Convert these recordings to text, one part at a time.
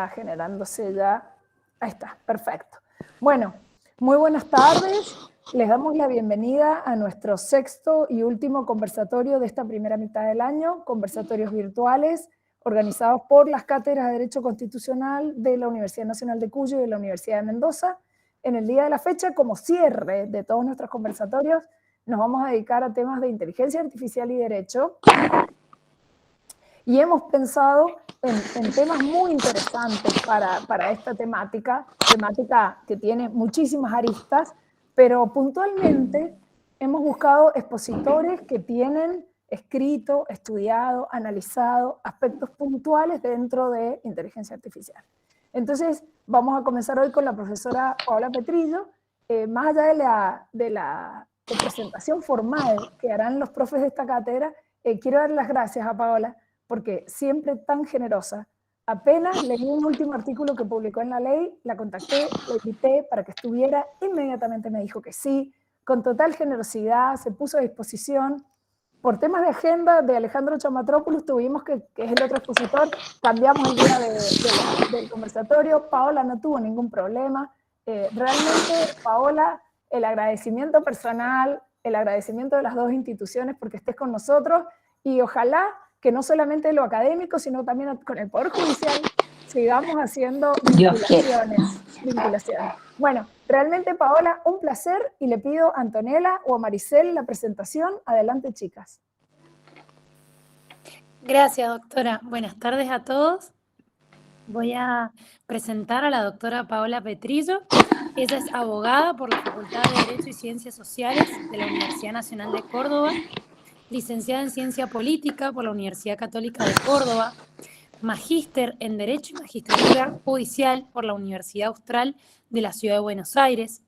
está generándose ya. Ahí está, perfecto. Bueno, muy buenas tardes. Les damos la bienvenida a nuestro sexto y último conversatorio de esta primera mitad del año, conversatorios virtuales organizados por las cátedras de Derecho Constitucional de la Universidad Nacional de Cuyo y de la Universidad de Mendoza. En el día de la fecha, como cierre de todos nuestros conversatorios, nos vamos a dedicar a temas de inteligencia artificial y derecho. Y hemos pensado en temas muy interesantes para esta temática que tiene muchísimas aristas, pero puntualmente hemos buscado expositores que tienen escrito, estudiado, analizado aspectos puntuales dentro de inteligencia artificial. Entonces, vamos a comenzar hoy con la profesora Paola Petrillo. Más allá de la presentación formal que harán los profes de esta cátedra, quiero dar las gracias a Paola, porque siempre tan generosa. Apenas leí un último artículo que publicó en La Ley, la contacté, la invité para que estuviera, inmediatamente me dijo que sí, con total generosidad, se puso a disposición. Por temas de agenda de Alejandro Chamatrópoulou tuvimos que es el otro expositor, cambiamos el día del conversatorio. Paola no tuvo ningún problema. Realmente, Paola, el agradecimiento personal, el agradecimiento de las dos instituciones porque estés con nosotros, y ojalá que no solamente lo académico, sino también con el Poder Judicial sigamos haciendo vinculaciones. Bueno, realmente, Paola, un placer, y le pido a Antonella o a Maricel la presentación. Adelante, chicas. Gracias, doctora. Buenas tardes a todos. Voy a presentar a la doctora Paola Petrillo. Ella es abogada por la Facultad de Derecho y Ciencias Sociales de la Universidad Nacional de Córdoba, licenciada en Ciencia Política por la Universidad Católica de Córdoba, magíster en Derecho y Magistratura Judicial por la Universidad Austral de la Ciudad de Buenos Aires,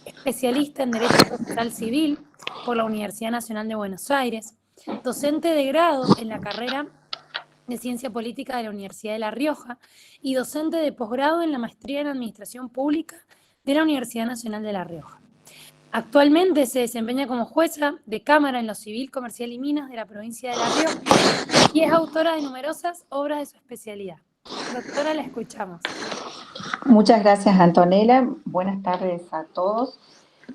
especialista en Derecho Procesal Civil por la Universidad Nacional de Buenos Aires, docente de grado en la carrera de Ciencia Política de la Universidad de La Rioja y docente de posgrado en la Maestría en Administración Pública de la Universidad Nacional de La Rioja. Actualmente se desempeña como jueza de cámara en lo civil, comercial y minas de la provincia de La Rioja y es autora de numerosas obras de su especialidad. Doctora, la escuchamos. Muchas gracias, Antonella. Buenas tardes a todos.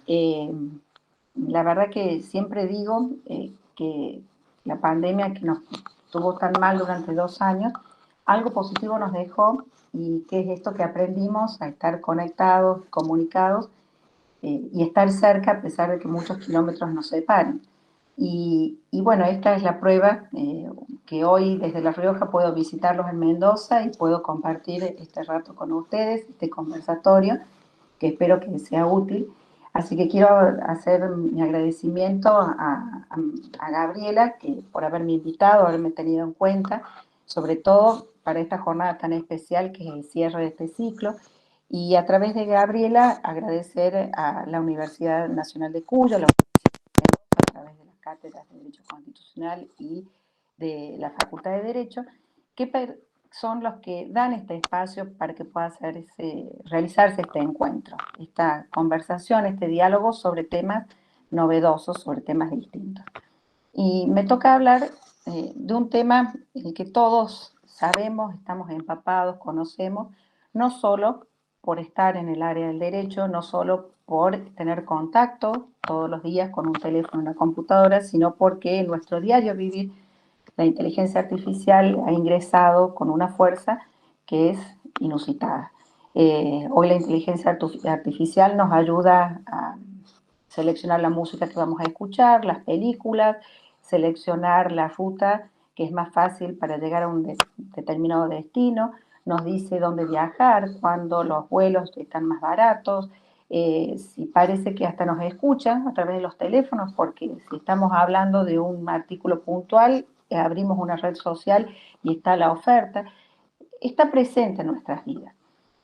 La verdad que siempre digo que la pandemia que nos tuvo tan mal durante 2 años, algo positivo nos dejó, y que es esto que aprendimos a estar conectados, comunicados, y estar cerca a pesar de que muchos kilómetros nos separan. Y bueno, esta es la prueba que hoy desde La Rioja puedo visitarlos en Mendoza y puedo compartir este rato con ustedes, este conversatorio, que espero que sea útil. Así que quiero hacer mi agradecimiento a Gabriela por haberme invitado, haberme tenido en cuenta, sobre todo para esta jornada tan especial que es el cierre de este ciclo. Y a través de Gabriela agradecer a la Universidad Nacional de Cuyo, a través de las cátedras de Derecho Constitucional y de la Facultad de Derecho, que son los que dan este espacio para que pueda realizarse este encuentro, esta conversación, este diálogo sobre temas novedosos, sobre temas distintos. Y me toca hablar de un tema en el que todos sabemos, estamos empapados, conocemos, no solo por estar en el área del derecho, no solo por tener contacto todos los días con un teléfono y una computadora, sino porque en nuestro diario vivir la inteligencia artificial ha ingresado con una fuerza que es inusitada. Hoy la inteligencia artificial nos ayuda a seleccionar la música que vamos a escuchar, las películas, seleccionar la ruta que es más fácil para llegar a un determinado destino, nos dice dónde viajar, cuándo los vuelos están más baratos, si parece que hasta nos escuchan a través de los teléfonos, porque si estamos hablando de un artículo puntual, abrimos una red social y está la oferta, está presente en nuestras vidas.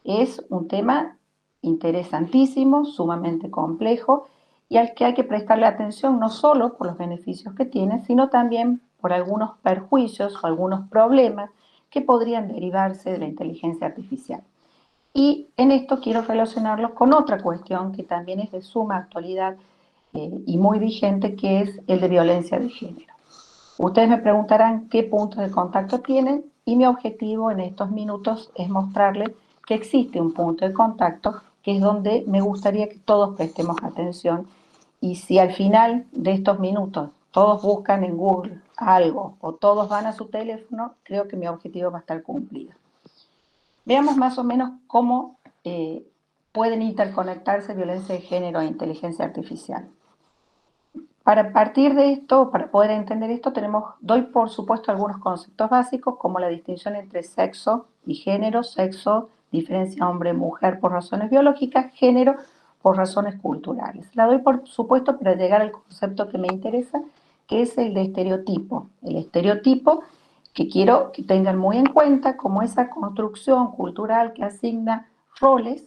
Es un tema interesantísimo, sumamente complejo, y al que hay que prestarle atención no solo por los beneficios que tiene, sino también por algunos perjuicios o algunos problemas que podrían derivarse de la inteligencia artificial. Y en esto quiero relacionarlo con otra cuestión que también es de suma actualidad y muy vigente, que es el de violencia de género. Ustedes me preguntarán qué puntos de contacto tienen. y mi objetivo en estos minutos es mostrarles que existe un punto de contacto que es donde me gustaría que todos prestemos atención, y si al final de estos minutos todos buscan en Google algo o todos van a su teléfono, creo que mi objetivo va a estar cumplido. Veamos más o menos cómo pueden interconectarse violencia de género e inteligencia artificial. Para partir de esto, para poder entender esto, doy por supuesto algunos conceptos básicos como la distinción entre sexo y género, sexo, diferencia hombre-mujer por razones biológicas, género por razones culturales. La doy por supuesto para llegar al concepto que me interesa, que es el de estereotipo. El estereotipo que quiero que tengan muy en cuenta como esa construcción cultural que asigna roles,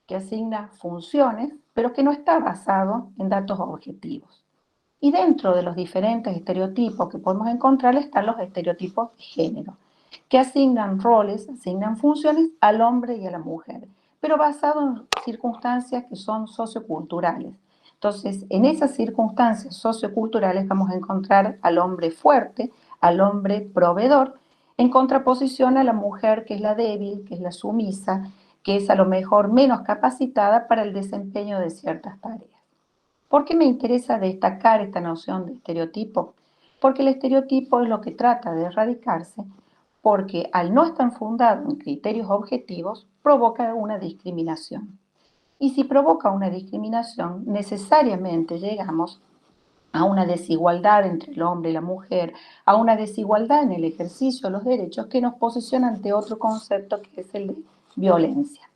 que asigna funciones, pero que no está basado en datos objetivos. Y dentro de los diferentes estereotipos que podemos encontrar están los estereotipos de género, que asignan roles, asignan funciones al hombre y a la mujer, pero basado en circunstancias que son socioculturales. Entonces, en esas circunstancias socioculturales vamos a encontrar al hombre fuerte, al hombre proveedor, en contraposición a la mujer que es la débil, que es la sumisa, que es a lo mejor menos capacitada para el desempeño de ciertas tareas. ¿Por qué me interesa destacar esta noción de estereotipo? Porque el estereotipo es lo que trata de erradicarse, porque al no estar fundado en criterios objetivos, provoca una discriminación. Y si provoca una discriminación, necesariamente llegamos a una desigualdad entre el hombre y la mujer, a una desigualdad en el ejercicio de los derechos que nos posiciona ante otro concepto que es el de violencia.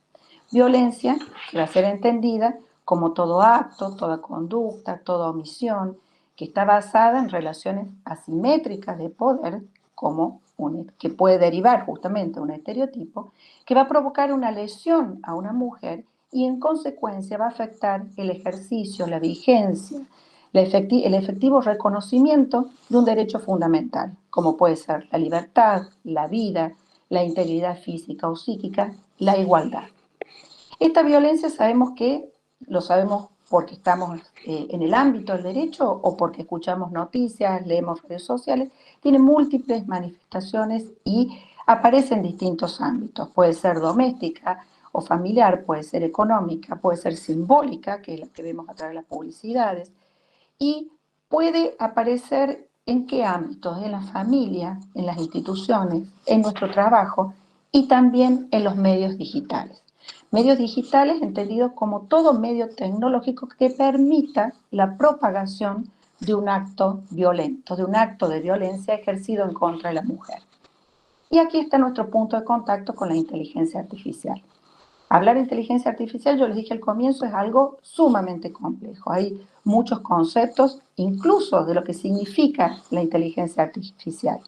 Violencia que va a ser entendida como todo acto, toda conducta, toda omisión, que está basada en relaciones asimétricas de poder, que puede derivar justamente de un estereotipo, que va a provocar una lesión a una mujer y en consecuencia va a afectar el ejercicio, la vigencia, el efectivo reconocimiento de un derecho fundamental, como puede ser la libertad, la vida, la integridad física o psíquica, la igualdad. Esta violencia lo sabemos porque estamos en el ámbito del derecho o porque escuchamos noticias, leemos redes sociales, tiene múltiples manifestaciones y aparece en distintos ámbitos. Puede ser doméstica o familiar, puede ser económica, puede ser simbólica, que es la que vemos a través de las publicidades, y puede aparecer en qué ámbitos, en la familia, en las instituciones, en nuestro trabajo y también en los medios digitales. Medios digitales entendidos como todo medio tecnológico que permita la propagación de un acto violento, de un acto de violencia ejercido en contra de la mujer. Y aquí está nuestro punto de contacto con la inteligencia artificial. Hablar de inteligencia artificial, yo les dije al comienzo, es algo sumamente complejo. Hay muchos conceptos, incluso de lo que significa la inteligencia artificial.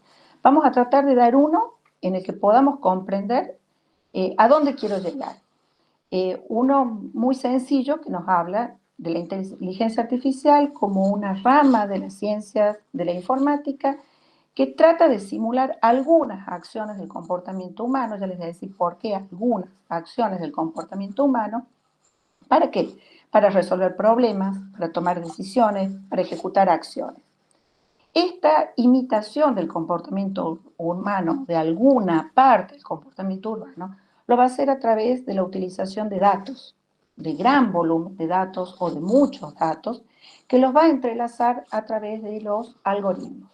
Vamos a tratar de dar uno en el que podamos comprender a dónde quiero llegar. Uno muy sencillo que nos habla de la inteligencia artificial como una rama de las ciencias de la informática que trata de simular algunas acciones del comportamiento humano. Ya les voy a decir por qué algunas acciones del comportamiento humano. ¿Para qué? Para resolver problemas, para tomar decisiones, para ejecutar acciones. Esta imitación del comportamiento humano, de alguna parte del comportamiento humano, lo va a hacer a través de la utilización de datos, de gran volumen de datos o de muchos datos, que los va a entrelazar a través de los algoritmos.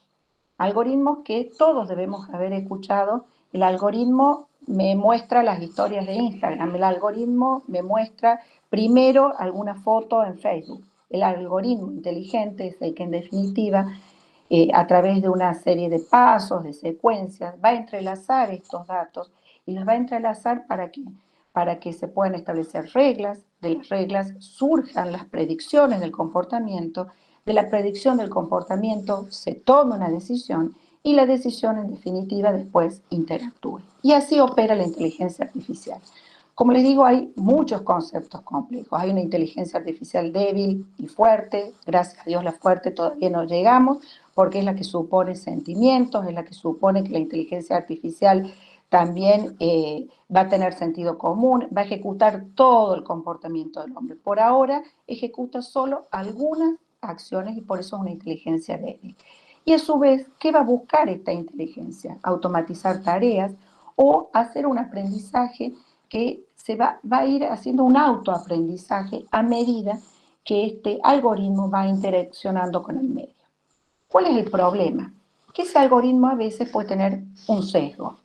Algoritmos que todos debemos haber escuchado. El algoritmo me muestra las historias de Instagram, el algoritmo me muestra primero alguna foto en Facebook. El algoritmo inteligente es el que en definitiva, a través de una serie de pasos, de secuencias, va a entrelazar estos datos y los va a entrelazar para que se puedan establecer reglas, de las reglas surjan las predicciones del comportamiento, de la predicción del comportamiento se toma una decisión y la decisión en definitiva después interactúa. Y así opera la inteligencia artificial. Como les digo, hay muchos conceptos complejos. Hay una inteligencia artificial débil y fuerte. Gracias a Dios la fuerte todavía no llegamos porque es la que supone sentimientos, es la que supone que la inteligencia artificial también va a tener sentido común, va a ejecutar todo el comportamiento del hombre. Por ahora ejecuta solo algunas acciones y por eso es una inteligencia débil. Y a su vez, ¿qué va a buscar esta inteligencia? Automatizar tareas o hacer un aprendizaje que va a ir haciendo un autoaprendizaje a medida que este algoritmo va interaccionando con el medio. ¿Cuál es el problema? Que ese algoritmo a veces puede tener un sesgo.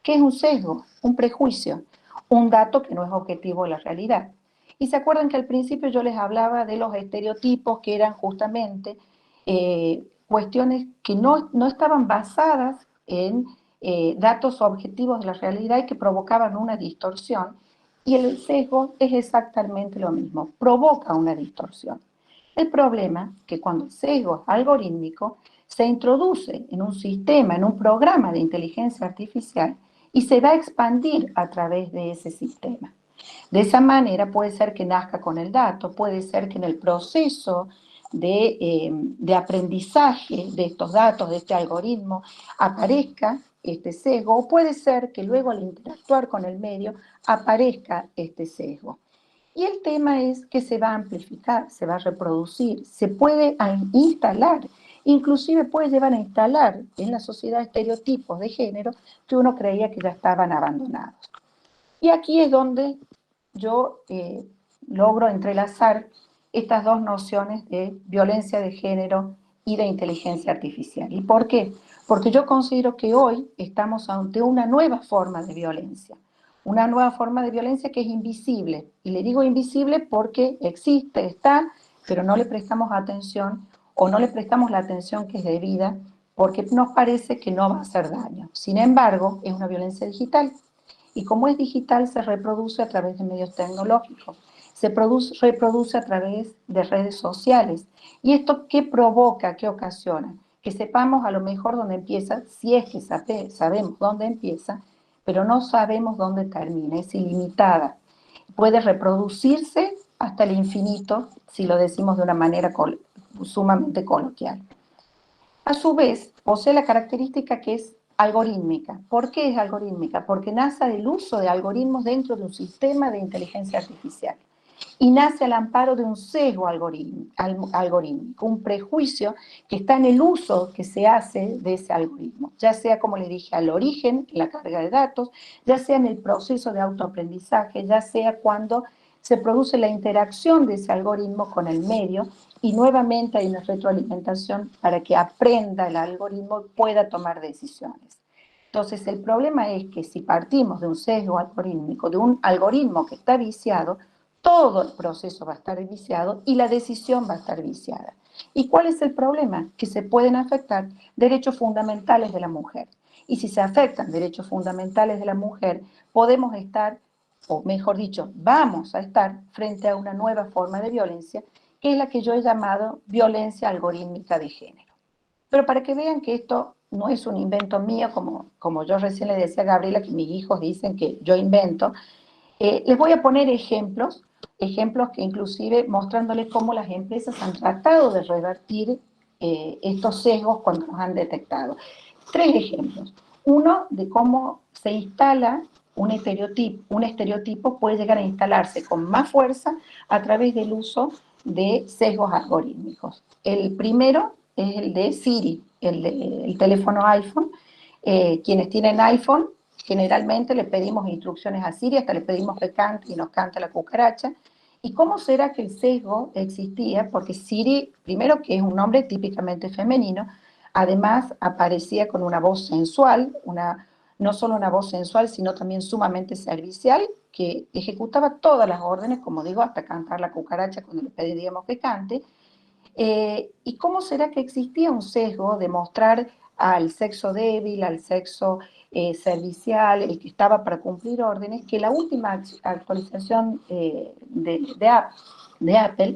¿Qué es un sesgo? Un prejuicio, un dato que no es objetivo de la realidad. Y se acuerdan que al principio yo les hablaba de los estereotipos que eran justamente cuestiones que no estaban basadas en datos objetivos de la realidad y que provocaban una distorsión. Y el sesgo es exactamente lo mismo, provoca una distorsión. El problema es que cuando el sesgo es algorítmico, se introduce en un sistema, en un programa de inteligencia artificial y se va a expandir a través de ese sistema. De esa manera puede ser que nazca con el dato, puede ser que en el proceso de aprendizaje de estos datos, de este algoritmo, aparezca este sesgo, o puede ser que luego al interactuar con el medio aparezca este sesgo. Y el tema es que se va a amplificar, se va a reproducir, se puede instalar, inclusive puede llevar a instalar en la sociedad estereotipos de género que uno creía que ya estaban abandonados. Y aquí es donde yo logro entrelazar estas dos nociones de violencia de género y de inteligencia artificial. ¿Y por qué? Porque yo considero que hoy estamos ante una nueva forma de violencia. Una nueva forma de violencia que es invisible. Y le digo invisible porque existe, está, pero no le prestamos atención o no le prestamos la atención que es debida porque nos parece que no va a hacer daño. Sin embargo, es una violencia digital. Y como es digital, se reproduce a través de medios tecnológicos, reproduce a través de redes sociales. ¿Y esto qué provoca, qué ocasiona? Que sepamos a lo mejor dónde empieza, si es que sabemos dónde empieza, pero no sabemos dónde termina, es ilimitada. Puede reproducirse hasta el infinito, si lo decimos de una manera sumamente coloquial. A su vez, posee la característica que es algorítmica. ¿Por qué es algorítmica? Porque nace del uso de algoritmos dentro de un sistema de inteligencia artificial y nace al amparo de un sesgo algorítmico, un prejuicio que está en el uso que se hace de ese algoritmo, ya sea, como les dije, al origen, en la carga de datos, ya sea en el proceso de autoaprendizaje, ya sea cuando se produce la interacción de ese algoritmo con el medio y nuevamente hay una retroalimentación para que aprenda el algoritmo y pueda tomar decisiones. Entonces, el problema es que si partimos de un sesgo algorítmico, de un algoritmo que está viciado, todo el proceso va a estar viciado y la decisión va a estar viciada. ¿Y cuál es el problema? Que se pueden afectar derechos fundamentales de la mujer. Y si se afectan derechos fundamentales de la mujer, podemos estar, o mejor dicho, vamos a estar frente a una nueva forma de violencia, que es la que yo he llamado violencia algorítmica de género. Pero para que vean que esto no es un invento mío, como yo recién le decía a Gabriela, que mis hijos dicen que yo invento, les voy a poner ejemplos que inclusive mostrándoles cómo las empresas han tratado de revertir estos sesgos cuando los han detectado. 3 ejemplos. Uno de cómo se instala un estereotipo puede llegar a instalarse con más fuerza a través del uso de sesgos algorítmicos. El primero es el de Siri, el teléfono iPhone. Quienes tienen iPhone, generalmente le pedimos instrucciones a Siri, hasta le pedimos que cante y nos canta la cucaracha. ¿Y cómo será que el sesgo existía? Porque Siri, primero que es un nombre típicamente femenino, además aparecía con una voz sensual, no solo una voz sensual, sino también sumamente servicial, que ejecutaba todas las órdenes, como digo, hasta cantar la cucaracha cuando le pedíamos que cante. ¿Y cómo será que existía un sesgo de mostrar al sexo débil, al sexo servicial, el que estaba para cumplir órdenes, que la última actualización de Apple,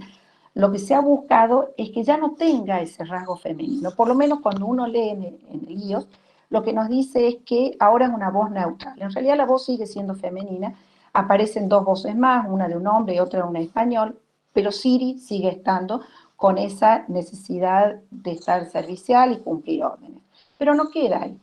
lo que se ha buscado es que ya no tenga ese rasgo femenino? Por lo menos cuando uno lee en el iOS, lo que nos dice es que ahora es una voz neutral. En realidad la voz sigue siendo femenina, aparecen 2 voces más, una de un hombre y otra de un español, pero Siri sigue estando con esa necesidad de estar servicial y cumplir órdenes. Pero no queda ahí.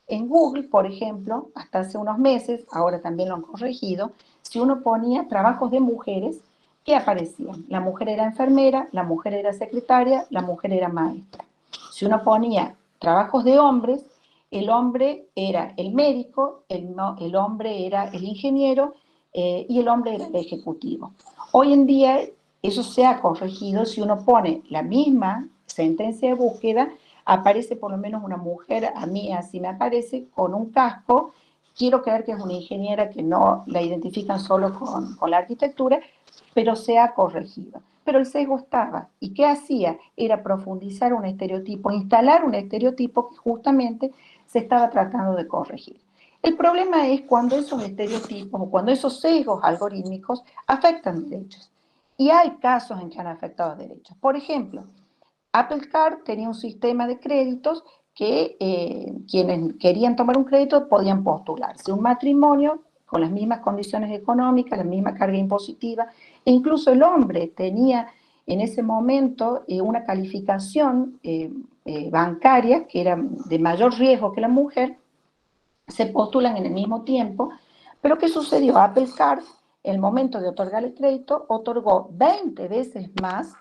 En Google, por ejemplo, hasta hace unos meses, ahora también lo han corregido, si uno ponía trabajos de mujeres, ¿qué aparecían? La mujer era enfermera, la mujer era secretaria, la mujer era maestra. Si uno ponía trabajos de hombres, el hombre era el médico, el hombre era el ingeniero y el hombre era el ejecutivo. Hoy en día eso se ha corregido. Si uno pone la misma sentencia de búsqueda, aparece por lo menos una mujer, a mí así me aparece, con un casco. Quiero creer que es una ingeniera, que no la identifican solo con la arquitectura, pero se ha corregido. Pero el sesgo estaba. ¿Y qué hacía? Era profundizar un estereotipo, instalar un estereotipo que justamente se estaba tratando de corregir. El problema es cuando esos estereotipos o cuando esos sesgos algorítmicos afectan derechos. Y hay casos en que han afectado derechos. Por ejemplo, Apple Card tenía un sistema de créditos que quienes querían tomar un crédito podían postularse. Un matrimonio con las mismas condiciones económicas, la misma carga impositiva, e incluso el hombre tenía en ese momento una calificación bancaria que era de mayor riesgo que la mujer, se postulan en el mismo tiempo. Pero ¿qué sucedió? Apple Card, en el momento de otorgar el crédito, otorgó 20 veces más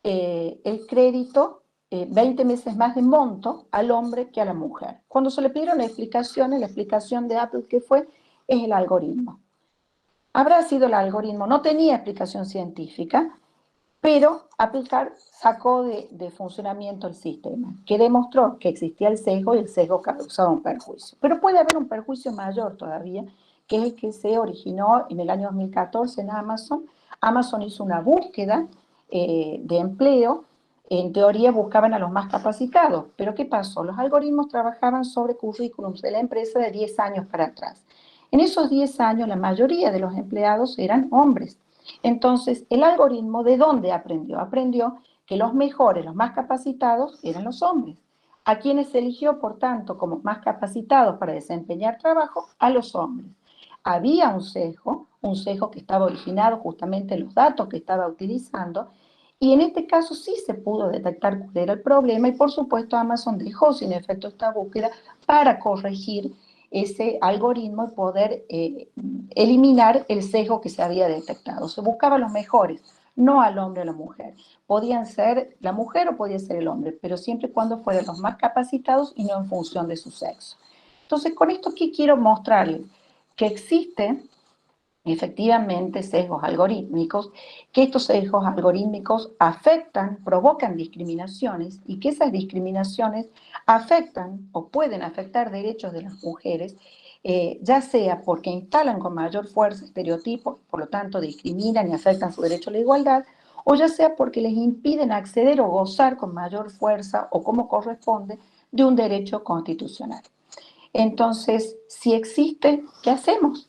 el crédito, 20 veces más de monto al hombre que a la mujer. Cuando se le pidieron explicaciones, la explicación de Apple que fue, es el algoritmo. Habrá sido el algoritmo, no tenía explicación científica, pero Apple Card sacó de funcionamiento el sistema, que demostró que existía el sesgo y el sesgo causaba un perjuicio. Pero puede haber un perjuicio mayor todavía, que es el que se originó en el año 2014 en Amazon. Amazon hizo una búsqueda de empleo. En teoría buscaban a los más capacitados, pero ¿qué pasó? Los algoritmos trabajaban sobre currículums de la empresa de 10 años para atrás. En esos 10 años la mayoría de los empleados eran hombres. Entonces, el algoritmo, ¿de dónde aprendió? Aprendió que los mejores, los más capacitados eran los hombres. ¿A quienes eligió, por tanto, como más capacitados para desempeñar trabajo? A los hombres. Había un sesgo que estaba originado justamente en los datos que estaba utilizando, y en este caso sí se pudo detectar cuál era el problema, y por supuesto Amazon dejó sin efecto esta búsqueda para corregir ese algoritmo y poder eliminar el sesgo que se había detectado. Se buscaba a los mejores, no al hombre o a la mujer. Podían ser la mujer o podía ser el hombre, pero siempre y cuando fueran los más capacitados y no en función de su sexo. Entonces, con esto, ¿qué quiero mostrarles? Que existen efectivamente sesgos algorítmicos, que estos sesgos algorítmicos afectan, provocan discriminaciones, y que esas discriminaciones afectan o pueden afectar derechos de las mujeres, ya sea porque instalan con mayor fuerza estereotipos, por lo tanto discriminan y afectan su derecho a la igualdad, o ya sea porque les impiden acceder o gozar con mayor fuerza o como corresponde de un derecho constitucional. Entonces, si existe, ¿qué hacemos?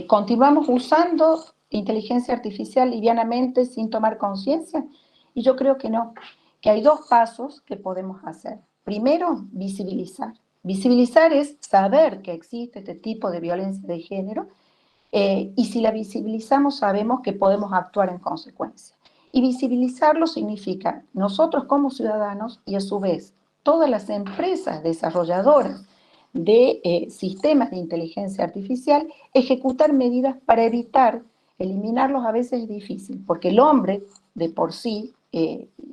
¿Continuamos usando inteligencia artificial livianamente sin tomar conciencia? Y yo creo que no, que hay dos pasos que podemos hacer. Primero, visibilizar. Visibilizar es saber que existe este tipo de violencia de género, y si la visibilizamos sabemos que podemos actuar en consecuencia. Y visibilizarlo significa nosotros como ciudadanos y a su vez todas las empresas desarrolladoras de sistemas de inteligencia artificial, ejecutar medidas para evitar, eliminarlos a veces es difícil, porque el hombre de por sí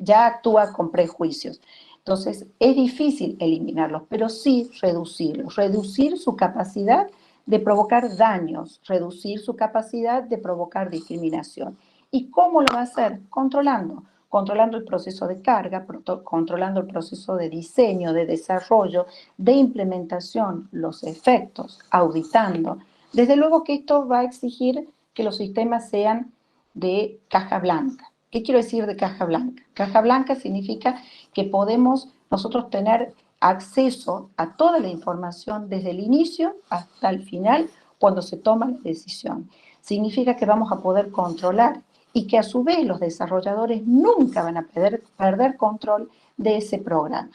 ya actúa con prejuicios. Entonces es difícil eliminarlos, pero sí reducirlos, reducir su capacidad de provocar daños, reducir su capacidad de provocar discriminación. ¿Y cómo lo va a hacer? Controlando el proceso de carga, controlando el proceso de diseño, de desarrollo, de implementación, los efectos, auditando. Desde luego que esto va a exigir que los sistemas sean de caja blanca. ¿Qué quiero decir de caja blanca? Caja blanca significa que podemos nosotros tener acceso a toda la información desde el inicio hasta el final cuando se toma la decisión. Significa que vamos a poder controlar y que a su vez los desarrolladores nunca van a perder control de ese programa.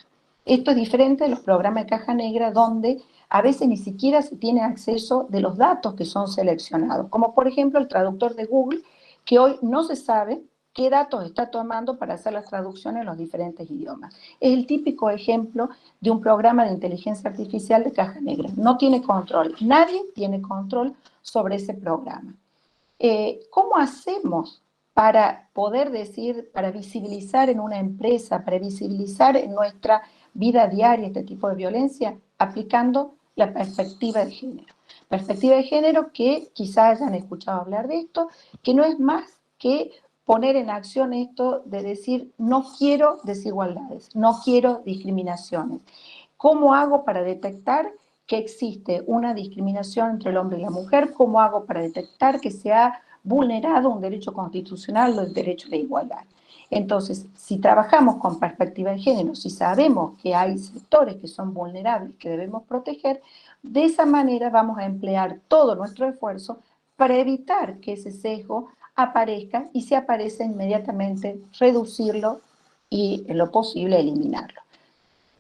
Esto es diferente de los programas de caja negra, donde a veces ni siquiera se tiene acceso de los datos que son seleccionados, como por ejemplo el traductor de Google, que hoy no se sabe qué datos está tomando para hacer las traducciones en los diferentes idiomas. Es el típico ejemplo de un programa de inteligencia artificial de caja negra. No tiene control, nadie tiene control sobre ese programa. ¿Cómo hacemos para poder decir, para visibilizar en una empresa, para visibilizar en nuestra vida diaria este tipo de violencia aplicando la perspectiva de género. Perspectiva de género que quizás hayan escuchado hablar de esto, que no es más que poner en acción esto de decir no quiero desigualdades, no quiero discriminaciones. ¿Cómo hago para detectar que existe una discriminación entre el hombre y la mujer? ¿Cómo hago para detectar que se ha vulnerado un derecho constitucional, el derecho a la igualdad? Entonces, si trabajamos con perspectiva de género, si sabemos que hay sectores que son vulnerables, que debemos proteger, de esa manera vamos a emplear todo nuestro esfuerzo para evitar que ese sesgo aparezca y si aparece inmediatamente reducirlo y en lo posible eliminarlo.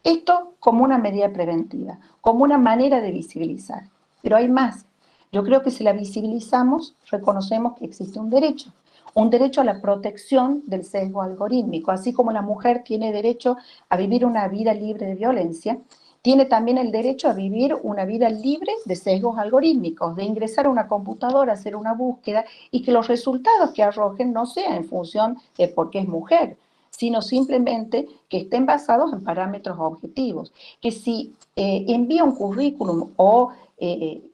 Esto como una medida preventiva, como una manera de visibilizar. Pero hay más. Yo creo que si la visibilizamos, reconocemos que existe un derecho a la protección del sesgo algorítmico, así como la mujer tiene derecho a vivir una vida libre de violencia, tiene también el derecho a vivir una vida libre de sesgos algorítmicos, de ingresar a una computadora, hacer una búsqueda y que los resultados que arrojen no sean en función de por qué es mujer, sino simplemente que estén basados en parámetros objetivos. Que si envía un currículum o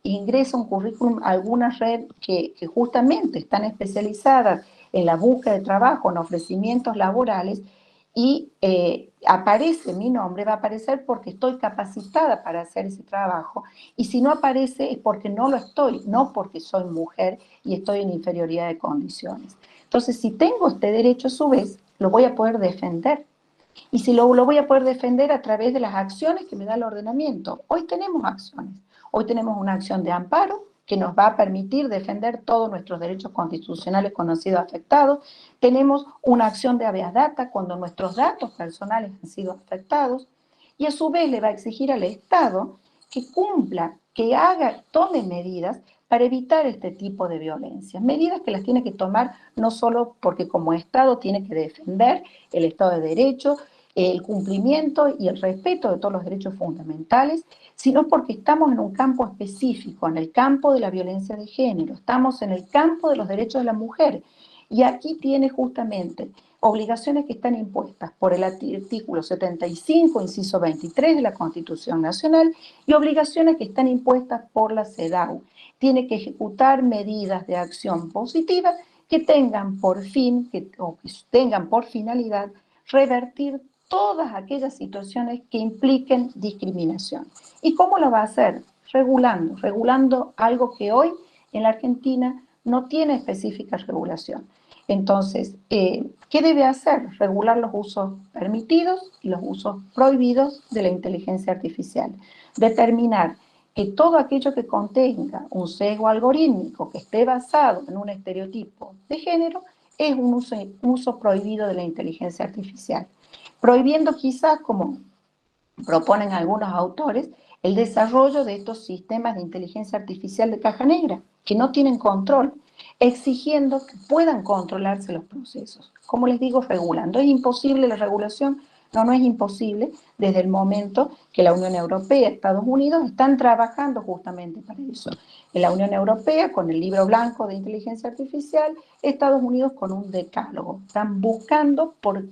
ingresa un currículum a alguna red que justamente están especializadas en la búsqueda de trabajo, en ofrecimientos laborales, y aparece mi nombre, va a aparecer porque estoy capacitada para hacer ese trabajo, y si no aparece es porque no lo estoy, no porque soy mujer y estoy en inferioridad de condiciones. Entonces, si tengo este derecho a su vez, lo voy a poder defender. Y si lo voy a poder defender a través de las acciones que me da el ordenamiento. Hoy tenemos acciones. Hoy tenemos una acción de amparo que nos va a permitir defender todos nuestros derechos constitucionales cuando han sido afectados. Tenemos una acción de habeas data cuando nuestros datos personales han sido afectados. Y a su vez le va a exigir al Estado que cumpla, que haga, tome medidas para evitar este tipo de violencia. Medidas que las tiene que tomar no solo porque como Estado tiene que defender el Estado de Derecho, el cumplimiento y el respeto de todos los derechos fundamentales, sino porque estamos en un campo específico, en el campo de la violencia de género, estamos en el campo de los derechos de la mujer. Y aquí tiene justamente obligaciones que están impuestas por el artículo 75, inciso 23 de la Constitución Nacional, y obligaciones que están impuestas por la CEDAW. Tiene que ejecutar medidas de acción positiva que tengan por fin, o que tengan por finalidad revertir todas aquellas situaciones que impliquen discriminación. ¿Y cómo lo va a hacer? Regulando algo que hoy en la Argentina no tiene específica regulación. Entonces, ¿qué debe hacer? Regular los usos permitidos y los usos prohibidos de la inteligencia artificial. Determinar que todo aquello que contenga un sesgo algorítmico que esté basado en un estereotipo de género es un uso prohibido de la inteligencia artificial. Prohibiendo quizás, como proponen algunos autores, el desarrollo de estos sistemas de inteligencia artificial de caja negra, que no tienen control, exigiendo que puedan controlarse los procesos. Como les digo, regulando. ¿Es imposible la regulación? No, no es imposible desde el momento que la Unión Europea y Estados Unidos están trabajando justamente para eso. En la Unión Europea, con el libro blanco de inteligencia artificial, Estados Unidos con un decálogo. Están buscando por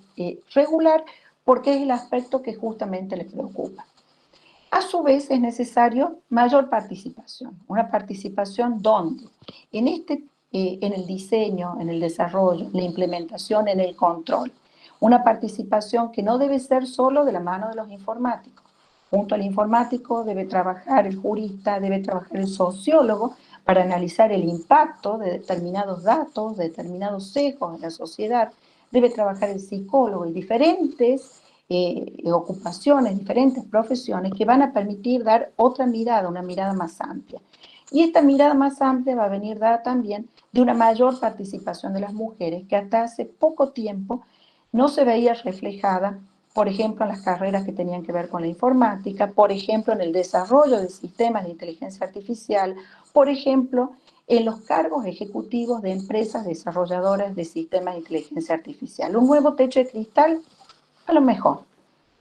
regular porque es el aspecto que justamente les preocupa. A su vez es necesario mayor participación. Una participación ¿dónde? En el diseño, en el desarrollo, en la implementación, en el control. Una participación que no debe ser solo de la mano de los informáticos. Junto al informático debe trabajar el jurista, debe trabajar el sociólogo para analizar el impacto de determinados datos, de determinados sesgos en la sociedad. Debe trabajar el psicólogo y diferentes ocupaciones, diferentes profesiones que van a permitir dar otra mirada, una mirada más amplia. Y esta mirada más amplia va a venir dada también de una mayor participación de las mujeres que hasta hace poco tiempo no se veía reflejada, por ejemplo, en las carreras que tenían que ver con la informática, por ejemplo, en el desarrollo de sistemas de inteligencia artificial, por ejemplo, en los cargos ejecutivos de empresas desarrolladoras de sistemas de inteligencia artificial. Un nuevo techo de cristal, a lo mejor,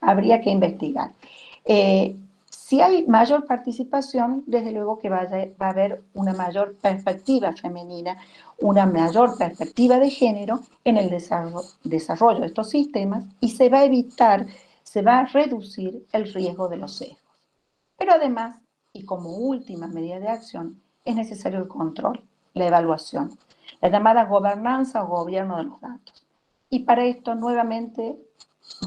habría que investigar. Si hay mayor participación, desde luego que va a haber una mayor perspectiva femenina, una mayor perspectiva de género en el desarrollo de estos sistemas y se va a evitar se va a reducir el riesgo de los sesgos. Pero además, y como última medida de acción, es necesario el control, la evaluación, la llamada gobernanza o gobierno de los datos. Y para esto, nuevamente,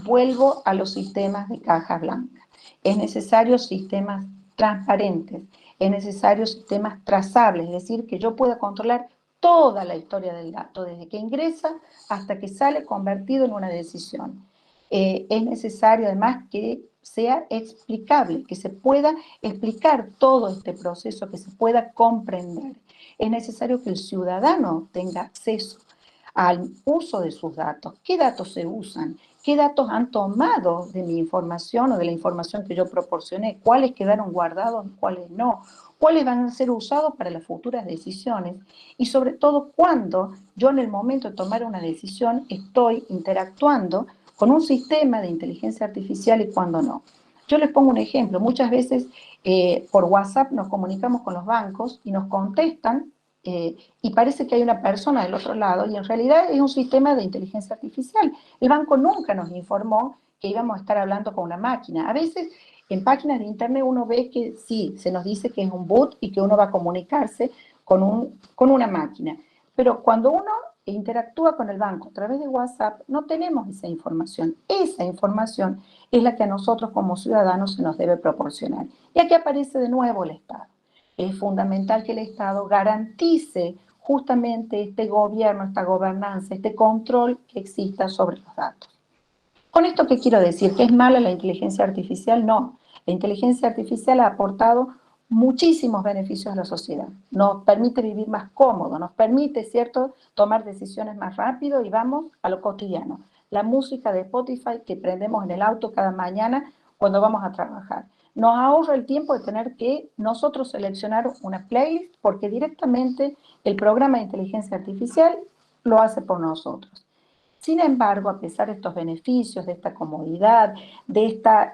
vuelvo a los sistemas de caja blanca. Es necesario sistemas transparentes, es necesario sistemas trazables, es decir, que yo pueda controlar toda la historia del dato, desde que ingresa hasta que sale convertido en una decisión. Es necesario además que sea explicable, que se pueda explicar todo este proceso, que se pueda comprender. Es necesario que el ciudadano tenga acceso al uso de sus datos. ¿Qué datos se usan? ¿Qué datos han tomado de mi información o de la información que yo proporcioné? ¿Cuáles quedaron guardados y cuáles no? ¿Cuáles van a ser usados para las futuras decisiones? Y sobre todo, cuando yo en el momento de tomar una decisión estoy interactuando con un sistema de inteligencia artificial y cuando no. Yo les pongo un ejemplo. Muchas veces por WhatsApp nos comunicamos con los bancos y nos contestan y parece que hay una persona del otro lado y en realidad es un sistema de inteligencia artificial. El banco nunca nos informó que íbamos a estar hablando con una máquina. A veces en páginas de internet uno ve que sí, se nos dice que es un bot y que uno va a comunicarse con una máquina. Pero cuando uno interactúa con el banco a través de WhatsApp, no tenemos esa información. Esa información es la que a nosotros como ciudadanos se nos debe proporcionar. Y aquí aparece de nuevo el Estado. Es fundamental que el Estado garantice justamente este gobierno, esta gobernanza, este control que exista sobre los datos. ¿Con esto qué quiero decir? ¿Que es mala la inteligencia artificial? No. La inteligencia artificial ha aportado muchísimos beneficios a la sociedad. Nos permite vivir más cómodo, nos permite, ¿cierto?, tomar decisiones más rápido y vamos a lo cotidiano. La música de Spotify que prendemos en el auto cada mañana cuando vamos a trabajar. Nos ahorra el tiempo de tener que nosotros seleccionar una playlist porque directamente el programa de inteligencia artificial lo hace por nosotros. Sin embargo, a pesar de estos beneficios, de esta comodidad, de esta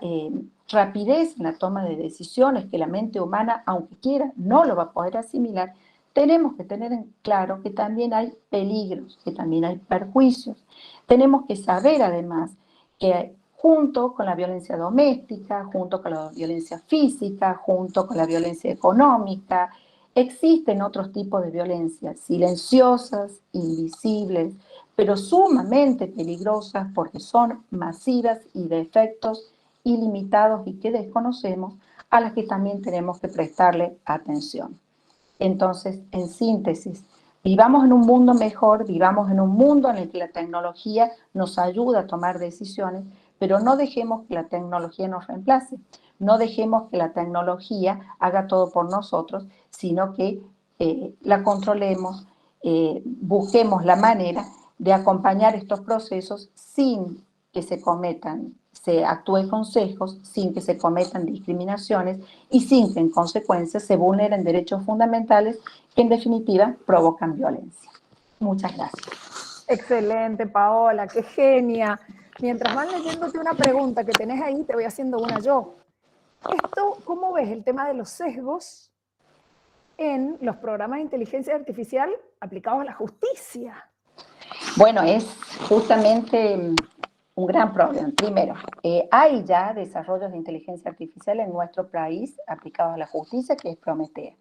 rapidez en la toma de decisiones que la mente humana, aunque quiera, no lo va a poder asimilar, tenemos que tener en claro que también hay peligros, que también hay perjuicios. Tenemos que saber además que junto con la violencia doméstica, junto con la violencia física, junto con la violencia económica, existen otros tipos de violencias silenciosas, invisibles, pero sumamente peligrosas porque son masivas y de efectos ilimitados y que desconocemos, a las que también tenemos que prestarle atención. Entonces, en síntesis, vivamos en un mundo mejor, vivamos en un mundo en el que la tecnología nos ayuda a tomar decisiones, pero no dejemos que la tecnología nos reemplace, no dejemos que la tecnología haga todo por nosotros, sino que la controlemos, busquemos la manera de acompañar estos procesos sin que se actúe con sesgos, sin que se cometan discriminaciones y sin que en consecuencia se vulneren derechos fundamentales que en definitiva provocan violencia. Muchas gracias. Excelente, Paola, qué genia. Mientras van leyéndote una pregunta que tenés ahí, te voy haciendo una yo. Esto, ¿cómo ves el tema de los sesgos en los programas de inteligencia artificial aplicados a la justicia? Bueno, es justamente un gran problema. Primero, hay ya desarrollos de inteligencia artificial en nuestro país aplicados a la justicia, que es Prometea.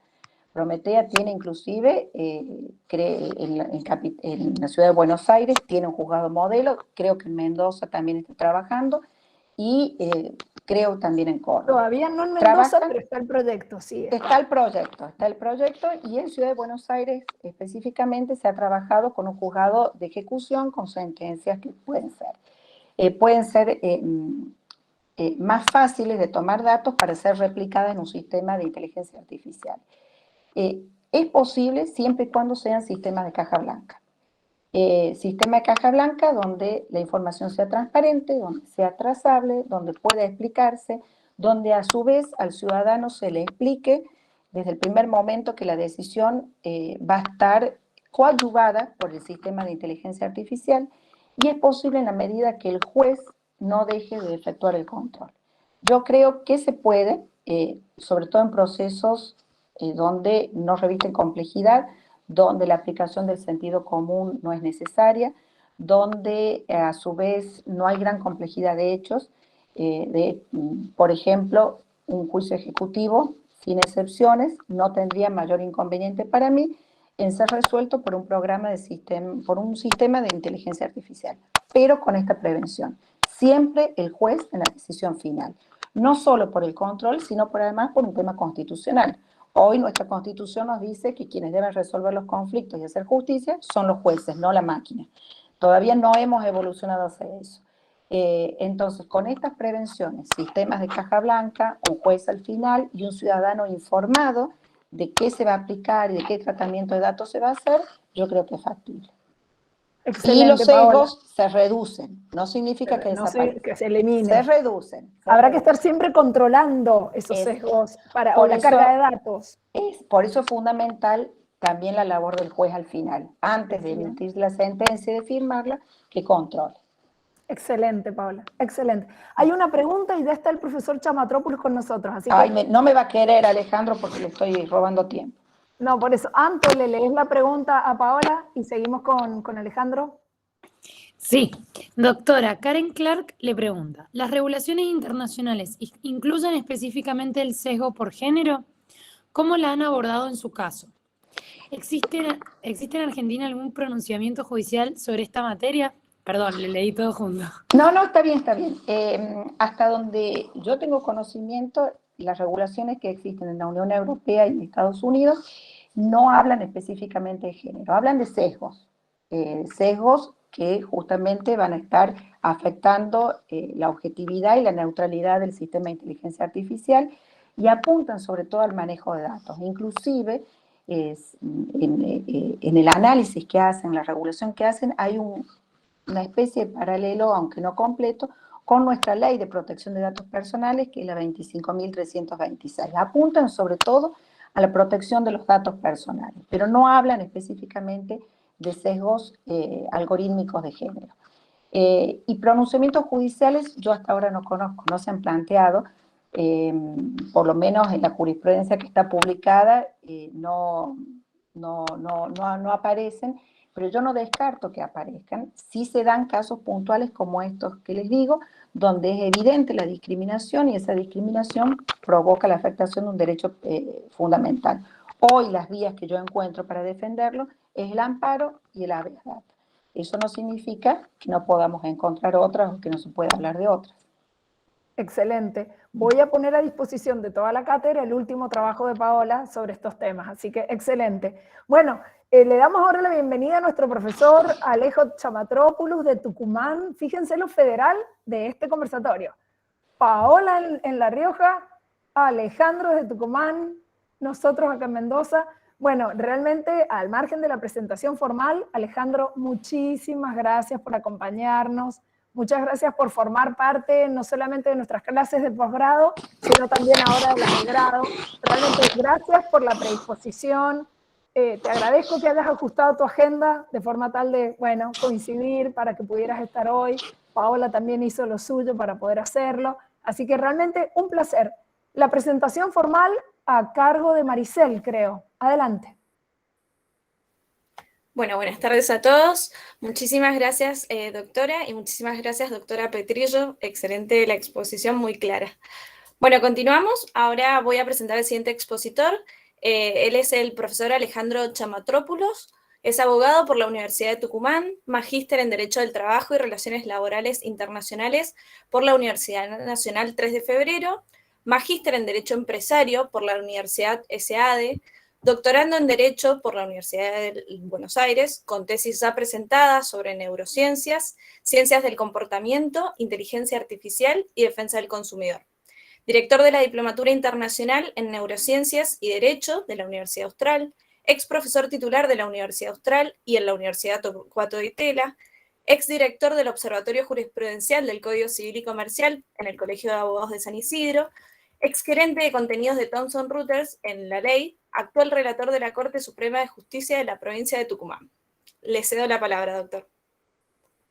Prometea tiene inclusive, en la ciudad de Buenos Aires, tiene un juzgado modelo, creo que en Mendoza también está trabajando, y creo también en Córdoba. Todavía no en Mendoza, pero está el proyecto, sí. Está el proyecto, y en Ciudad de Buenos Aires específicamente se ha trabajado con un juzgado de ejecución con sentencias que pueden ser más fáciles de tomar datos para ser replicadas en un sistema de inteligencia artificial. Es posible siempre y cuando sean sistemas de caja blanca. Sistema de caja blanca donde la información sea transparente, donde sea trazable, donde pueda explicarse, donde a su vez al ciudadano se le explique desde el primer momento que la decisión va a estar coadyuvada por el sistema de inteligencia artificial, y es posible en la medida que el juez no deje de efectuar el control. Yo creo que se puede, sobre todo en procesos donde no revisten complejidad, donde la aplicación del sentido común no es necesaria, donde a su vez no hay gran complejidad de hechos, Por ejemplo, un juicio ejecutivo sin excepciones no tendría mayor inconveniente para mí en ser resuelto por un programa por un sistema de inteligencia artificial, pero con esta prevención. Siempre el juez en la decisión final, no solo por el control, sino además por un tema constitucional. Hoy nuestra Constitución nos dice que quienes deben resolver los conflictos y hacer justicia son los jueces, no la máquina. Todavía no hemos evolucionado hacia eso. Entonces, con estas prevenciones, sistemas de caja blanca, un juez al final y un ciudadano informado de qué se va a aplicar y de qué tratamiento de datos se va a hacer, yo creo que es factible. Excelente, y los sesgos Paola. se reducen, no significa que No sé, desaparezcan. que se elimine. Se reducen. Habrá que estar siempre controlando esos sesgos o la carga de datos. Por eso es fundamental también la labor del juez al final, antes de emitir la sentencia y de firmarla, que controle. Excelente, Paola, excelente. Hay una pregunta y ya está el profesor Chamatrópolos con nosotros. Así que... no me va a querer Alejandro porque le estoy robando tiempo. No, por eso, antes le lees la pregunta a Paola y seguimos con Alejandro. Sí, doctora, Karen Clark le pregunta, ¿las regulaciones internacionales incluyen específicamente el sesgo por género? ¿Cómo la han abordado en su caso? ¿Existe en Argentina algún pronunciamiento judicial sobre esta materia? Perdón, le leí todo junto. No, está bien, está bien. Hasta donde yo tengo conocimiento, las regulaciones que existen en la Unión Europea y en Estados Unidos no hablan específicamente de género, hablan de sesgos. Sesgos que justamente van a estar afectando la objetividad y la neutralidad del sistema de inteligencia artificial y apuntan sobre todo al manejo de datos. Inclusive, en el análisis que hacen, la regulación que hacen, hay una especie de paralelo, aunque no completo, con nuestra ley de protección de datos personales, que es la 25.326. Apuntan sobre todo a la protección de los datos personales, pero no hablan específicamente de sesgos algorítmicos de género. Y pronunciamientos judiciales yo hasta ahora no conozco, no se han planteado, por lo menos en la jurisprudencia que está publicada no aparecen, pero yo no descarto que aparezcan. Sí se dan casos puntuales como estos que les digo, donde es evidente la discriminación y esa discriminación provoca la afectación de un derecho fundamental. Hoy las vías que yo encuentro para defenderlo es el amparo y el habeas data. Eso no significa que no podamos encontrar otras o que no se pueda hablar de otras. Excelente. Voy a poner a disposición de toda la cátedra el último trabajo de Paola sobre estos temas, así que excelente. Bueno, le damos ahora la bienvenida a nuestro profesor Alejo Chamatrópolos de Tucumán. Fíjense lo federal de este conversatorio. Paola en La Rioja, Alejandro de Tucumán, nosotros acá en Mendoza. Bueno, realmente al margen de la presentación formal, Alejandro, muchísimas gracias por acompañarnos. Muchas gracias por formar parte no solamente de nuestras clases de posgrado, sino también ahora de las de grado. Realmente gracias por la predisposición. Te agradezco que hayas ajustado tu agenda de forma tal de, bueno, coincidir para que pudieras estar hoy. Paola también hizo lo suyo para poder hacerlo. Así que realmente un placer. La presentación formal a cargo de Maricel, creo. Adelante. Bueno, buenas tardes a todos. Muchísimas gracias, doctora, y muchísimas gracias, doctora Petrillo. Excelente la exposición, muy clara. Bueno, continuamos. Ahora voy a presentar al siguiente expositor. Él es el profesor Alejandro Chamatrópolos. Es abogado por la Universidad de Tucumán, magíster en Derecho del Trabajo y Relaciones Laborales Internacionales por la Universidad Nacional 3 de Febrero, magíster en Derecho Empresario por la Universidad SADE, doctorando en Derecho por la Universidad de Buenos Aires, con tesis ya presentadas sobre neurociencias, ciencias del comportamiento, inteligencia artificial y defensa del consumidor. Director de la Diplomatura Internacional en Neurociencias y Derecho de la Universidad Austral, ex profesor titular de la Universidad Austral y en la Universidad Torcuato Di Tella, ex director del Observatorio Jurisprudencial del Código Civil y Comercial en el Colegio de Abogados de San Isidro, ex gerente de contenidos de Thomson Reuters en La Ley, actual relator de la Corte Suprema de Justicia de la provincia de Tucumán. Le cedo la palabra, doctor.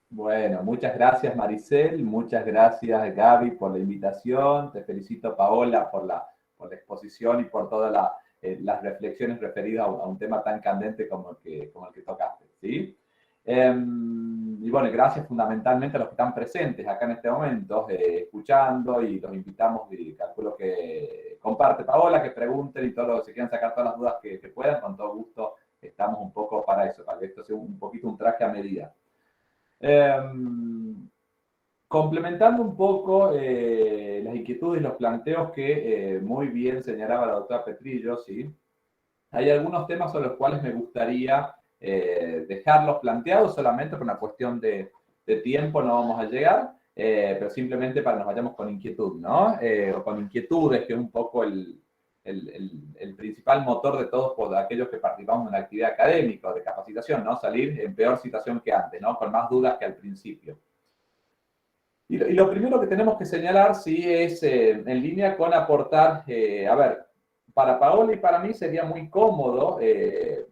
Bueno, muchas gracias Maricel, muchas gracias Gaby por la invitación, te felicito Paola por la exposición y por todas las reflexiones referidas a un tema tan candente como el que tocaste, ¿sí? bueno, gracias fundamentalmente a los que están presentes acá en este momento, escuchando, y los invitamos, y calculo que comparte Paola, que pregunten y todo lo que se quieran sacar todas las dudas que puedan, con todo gusto estamos un poco para eso, para que esto sea un poquito un traje a medida. Complementando un poco las inquietudes y los planteos que muy bien señalaba la doctora Petrillo, ¿sí? Hay algunos temas sobre los cuales me gustaría dejarlos planteados, solamente por una cuestión de tiempo no vamos a llegar, pero simplemente para que nos vayamos con inquietud, ¿no? O con inquietudes, que es un poco el principal motor de todos por aquellos que participamos en la actividad académica o de capacitación, ¿no? Salir en peor situación que antes, ¿no? Con más dudas que al principio. Y lo primero que tenemos que señalar, sí, es en línea con aportar, a ver, para Paola y para mí sería muy cómodo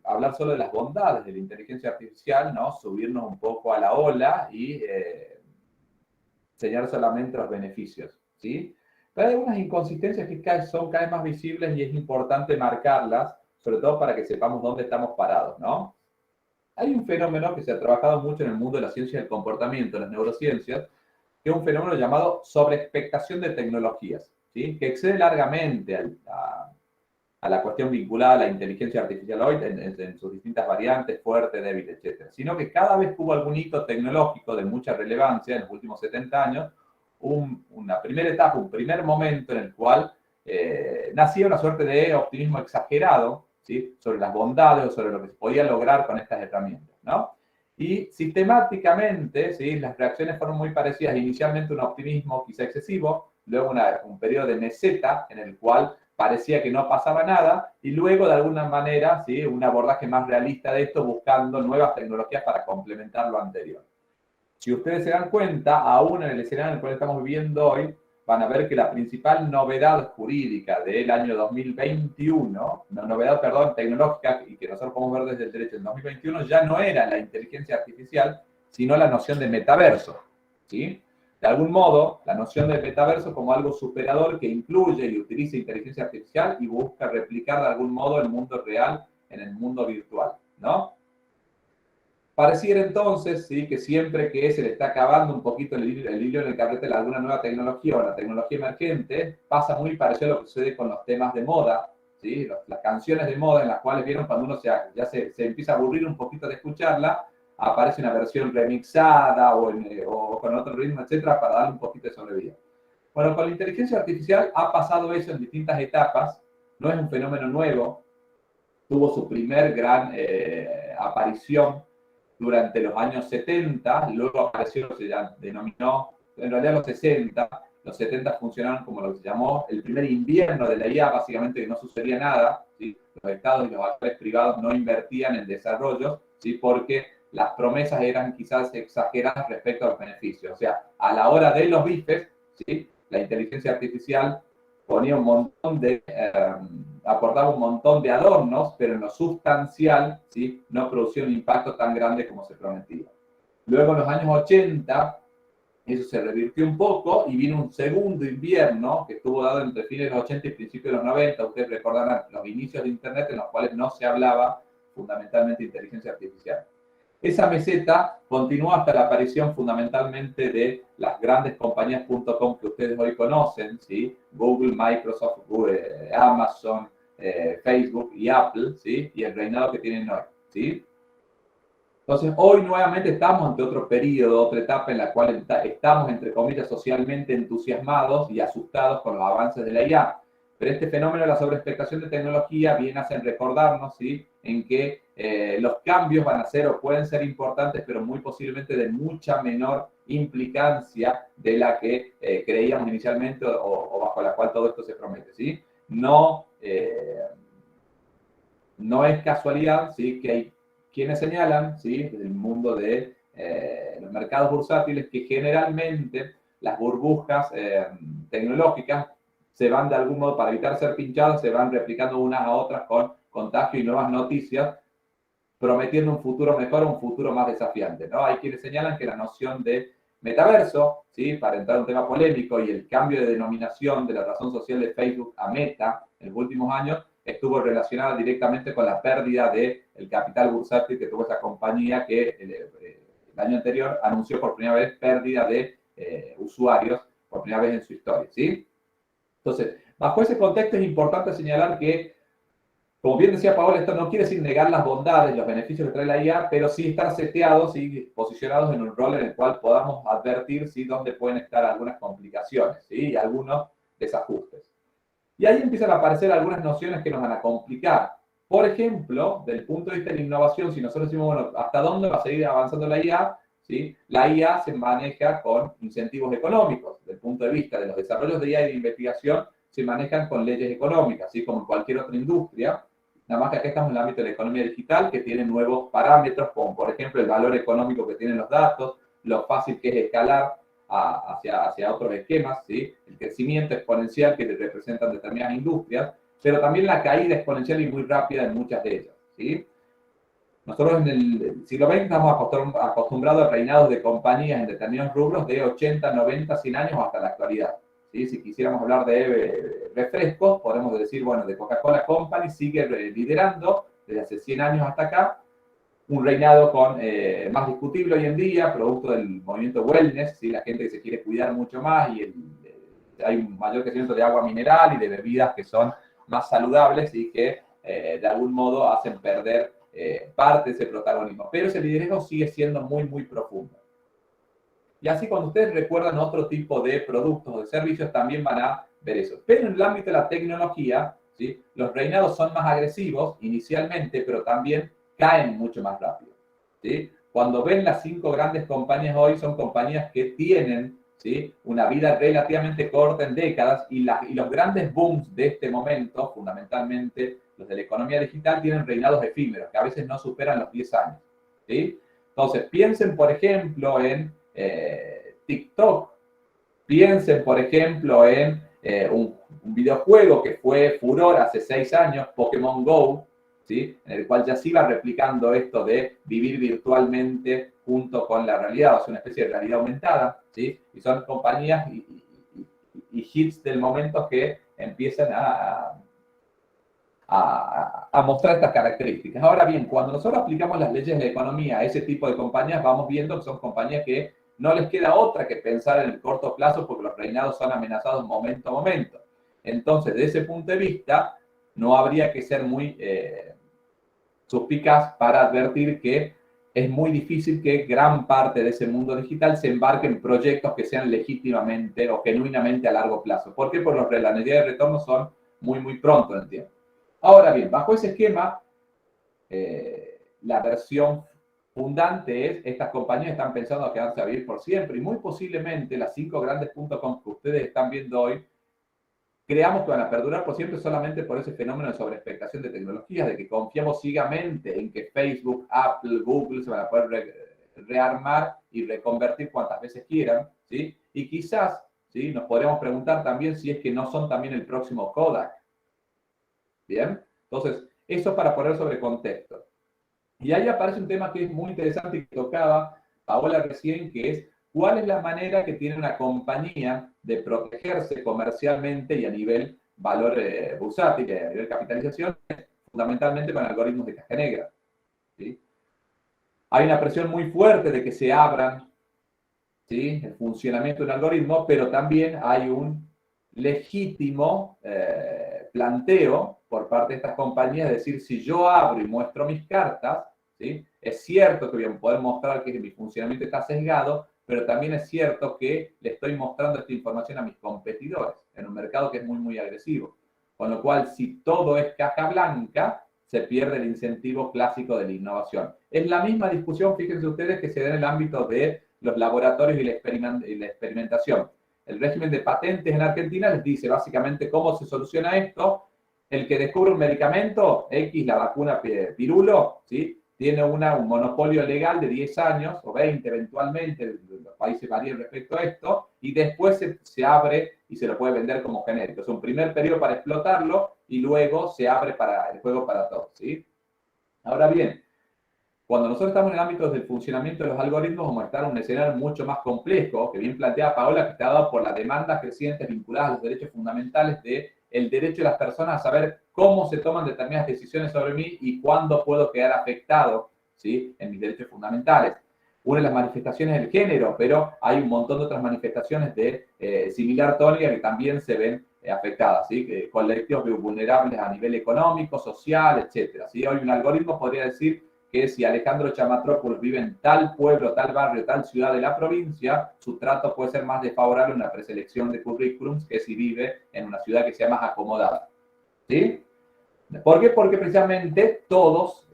hablar solo de las bondades de la inteligencia artificial, ¿no? Subirnos un poco a la ola y señalar solamente los beneficios, ¿sí? Pero hay unas inconsistencias que son cada vez más visibles y es importante marcarlas, sobre todo para que sepamos dónde estamos parados, ¿no? Hay un fenómeno que se ha trabajado mucho en el mundo de la ciencia del comportamiento, las neurociencias, que es un fenómeno llamado sobreexpectación de tecnologías, ¿sí? Que excede largamente a la cuestión vinculada a la inteligencia artificial hoy en sus distintas variantes, fuerte, débil, etc. Sino que cada vez que hubo algún hito tecnológico de mucha relevancia en los últimos 70 años, una primera etapa, un primer momento en el cual nacía una suerte de optimismo exagerado, ¿sí? Sobre las bondades o sobre lo que se podía lograr con estas herramientas, ¿no? Y sistemáticamente, ¿sí? Las reacciones fueron muy parecidas. Inicialmente un optimismo quizá excesivo, luego un periodo de meseta en el cual parecía que no pasaba nada, y luego de alguna manera, ¿sí? Un abordaje más realista de esto, buscando nuevas tecnologías para complementar lo anterior. Si ustedes se dan cuenta, aún en el escenario en el cual estamos viviendo hoy, van a ver que la principal novedad jurídica del año 2021, novedad, perdón, tecnológica, y que nosotros podemos ver desde el derecho en 2021, ya no era la inteligencia artificial, sino la noción de metaverso, ¿sí? De algún modo, la noción de metaverso como algo superador que incluye y utiliza inteligencia artificial y busca replicar de algún modo el mundo real en el mundo virtual, ¿no? Pareciera entonces, ¿sí? Que siempre que se le está acabando un poquito el hilo en el carrete de alguna nueva tecnología o la tecnología emergente, pasa muy parecido a lo que sucede con los temas de moda, ¿sí? Las canciones de moda en las cuales vieron cuando uno ya se empieza a aburrir un poquito de escucharla, aparece una versión remixada o con otro ritmo, etcétera, para darle un poquito de sobrevida. Bueno, con la inteligencia artificial ha pasado eso en distintas etapas, no es un fenómeno nuevo, tuvo su primer gran aparición durante los años 70, luego apareció lo que se denominó, en realidad los 60, los 70 funcionaron como lo que se llamó el primer invierno de la IA, básicamente que no sucedía nada, ¿sí? Los estados y los actores privados no invertían en desarrollo, ¿sí? Porque las promesas eran quizás exageradas respecto a los beneficios. O sea, a la hora de los bifes, ¿sí? La inteligencia artificial ponía un montón de, aportaba un montón de adornos, pero en lo sustancial, ¿sí? No producía un impacto tan grande como se prometía. Luego en los años 80, eso se revirtió un poco y vino un segundo invierno que estuvo dado entre fines de los 80 y principios de los 90. Ustedes recordarán los inicios de Internet en los cuales no se hablaba fundamentalmente de inteligencia artificial. Esa meseta continuó hasta la aparición fundamentalmente de las grandes compañías .com que ustedes hoy conocen, ¿sí? Google, Microsoft, Google, Amazon, Facebook y Apple, ¿sí? Y el reinado que tienen hoy, ¿sí? Entonces, hoy nuevamente estamos ante otro periodo, otra etapa en la cual estamos, entre comillas, socialmente entusiasmados y asustados con los avances de la IA. Pero este fenómeno de la sobreexpectación de tecnología viene a hacer recordarnos, ¿sí? En que los cambios van a ser o pueden ser importantes, pero muy posiblemente de mucha menor implicancia de la que creíamos inicialmente o bajo la cual todo esto se promete, ¿sí? No es casualidad, ¿sí? Que hay quienes señalan, ¿sí? Desde el mundo de los mercados bursátiles, que generalmente las burbujas tecnológicas se van de algún modo, para evitar ser pinchados, se van replicando unas a otras con contagio y nuevas noticias, prometiendo un futuro mejor, un futuro más desafiante, ¿no? Hay quienes señalan que la noción de metaverso, ¿sí? Para entrar en un tema polémico, y el cambio de denominación de la razón social de Facebook a Meta en los últimos años, estuvo relacionada directamente con la pérdida del capital bursátil que tuvo esa compañía, que el año anterior anunció por primera vez pérdida de usuarios por primera vez en su historia, ¿sí? Entonces, bajo ese contexto es importante señalar que, como bien decía Paola, esto no quiere decir negar las bondades, los beneficios que trae la IA, pero sí estar seteados y posicionados en un rol en el cual podamos advertir ¿sí? dónde pueden estar algunas complicaciones ¿sí? y algunos desajustes. Y ahí empiezan a aparecer algunas nociones que nos van a complicar. Por ejemplo, del punto de vista de la innovación, si nosotros decimos, bueno, ¿hasta dónde va a seguir avanzando la IA? ¿Sí? La IA se maneja con incentivos económicos. Desde el punto de vista de los desarrollos de IA y de investigación, se manejan con leyes económicas, ¿sí? Como en cualquier otra industria. Nada más que acá estamos en el ámbito de la economía digital, que tiene nuevos parámetros, como por ejemplo el valor económico que tienen los datos, lo fácil que es escalar hacia otros esquemas, ¿sí? El crecimiento exponencial que representan determinadas industrias, pero también la caída exponencial y muy rápida en muchas de ellas, ¿sí? Nosotros en el siglo XX estamos acostumbrados a reinados de compañías en determinados rubros de 80, 90, 100 años hasta la actualidad. ¿Sí? Si quisiéramos hablar de refrescos, podemos decir, bueno, de Coca-Cola Company sigue liderando desde hace 100 años hasta acá, un reinado más discutible hoy en día, producto del movimiento wellness, ¿sí? La gente que se quiere cuidar mucho más y hay un mayor crecimiento de agua mineral y de bebidas que son más saludables y que de algún modo hacen perder parte de ese protagonismo. Pero ese liderazgo sigue siendo muy, muy profundo. Y así cuando ustedes recuerdan otro tipo de productos o de servicios, también van a ver eso. Pero en el ámbito de la tecnología, ¿sí? Los reinados son más agresivos inicialmente, pero también caen mucho más rápido, ¿sí? Cuando ven las 5 grandes compañías hoy, son compañías que tienen, ¿sí? Una vida relativamente corta en décadas y los grandes booms de este momento, fundamentalmente los de la economía digital, tienen reinados efímeros, que a veces no superan los 10 años, ¿sí? Entonces, piensen, por ejemplo, en TikTok. Piensen, por ejemplo, en un videojuego que fue furor hace 6 años, Pokémon Go, ¿sí? En el cual ya se iba replicando esto de vivir virtualmente junto con la realidad, o sea, una especie de realidad aumentada, ¿sí? Y son compañías y hits del momento que empiezan a mostrar estas características. Ahora bien, cuando nosotros aplicamos las leyes de la economía a ese tipo de compañías, vamos viendo que son compañías que no les queda otra que pensar en el corto plazo porque los reinados son amenazados momento a momento. Entonces, desde ese punto de vista, no habría que ser muy suspicaz para advertir que es muy difícil que gran parte de ese mundo digital se embarque en proyectos que sean legítimamente o genuinamente a largo plazo. ¿Por qué? Porque las necesidades de retorno son muy, muy pronto en el tiempo. Ahora bien, bajo ese esquema, la versión fundante es, estas compañías están pensando a quedarse a vivir por siempre y muy posiblemente las 5 grandes .com que ustedes están viendo hoy, creamos que van a perdurar por siempre solamente por ese fenómeno de sobreexpectación de tecnologías, de que confiamos ciegamente en que Facebook, Apple, Google se van a poder rearmar y reconvertir cuantas veces quieran, ¿sí? Y quizás, ¿sí? Nos podríamos preguntar también si es que no son también el próximo Kodak. ¿Bien? Entonces, eso para poner sobre contexto. Y ahí aparece un tema que es muy interesante y que tocaba Paola recién, que es cuál es la manera que tiene una compañía de protegerse comercialmente y a nivel valor bursátil, a nivel capitalización, fundamentalmente con algoritmos de caja negra, ¿sí? Hay una presión muy fuerte de que se abran, ¿sí? El funcionamiento de un algoritmo, pero también hay un legítimo planteo por parte de estas compañías, es decir, si yo abro y muestro mis cartas, ¿sí? Es cierto que voy a poder mostrar que mi funcionamiento está sesgado, pero también es cierto que le estoy mostrando esta información a mis competidores en un mercado que es muy, muy agresivo. Con lo cual, si todo es caja blanca, se pierde el incentivo clásico de la innovación. Es la misma discusión, fíjense ustedes, que se da en el ámbito de los laboratorios y la experimentación. El régimen de patentes en Argentina les dice básicamente cómo se soluciona esto. El que descubre un medicamento, X, la vacuna pirulo, ¿sí? Tiene un monopolio legal de 10 años o 20 eventualmente, los países varían respecto a esto, y después se abre y se lo puede vender como genérico. Es un primer periodo para explotarlo y luego se abre para el juego para todos, ¿sí? Ahora bien, cuando nosotros estamos en el ámbito del funcionamiento de los algoritmos, vamos a estar en un escenario mucho más complejo, que bien plantea Paola, que está dado por las demandas crecientes vinculadas a los derechos fundamentales del derecho de las personas a saber cómo se toman determinadas decisiones sobre mí y cuándo puedo quedar afectado, ¿sí? En mis derechos fundamentales. una de las manifestaciones del género, pero hay un montón de otras manifestaciones de similar tónica que también se ven afectadas, ¿sí? Colectivos vulnerables a nivel económico, social, etc. ¿Sí? Hoy un algoritmo podría decir que si Alejandro Chamatrópolis vive en tal pueblo, tal barrio, tal ciudad de la provincia, su trato puede ser más desfavorable en una preselección de currículums que si vive en una ciudad que sea más acomodada. ¿Sí? ¿Por qué? Porque precisamente todos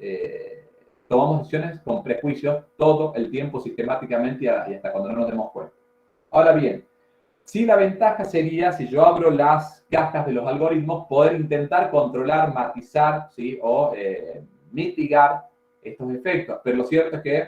tomamos decisiones con prejuicios todo el tiempo, sistemáticamente y hasta cuando no nos demos cuenta. Ahora bien, sí, la ventaja sería, si yo abro las cajas de los algoritmos, poder intentar controlar, matizar, ¿sí? O mitigar estos efectos. Pero lo cierto es que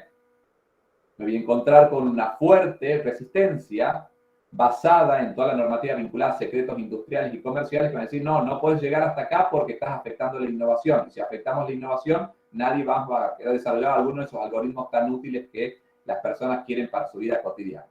me voy a encontrar con una fuerte resistencia basada en toda la normativa vinculada a secretos industriales y comerciales que van a decir, no, no puedes llegar hasta acá porque estás afectando la innovación. Y si afectamos la innovación, nadie va a querer desarrollar alguno de esos algoritmos tan útiles que las personas quieren para su vida cotidiana.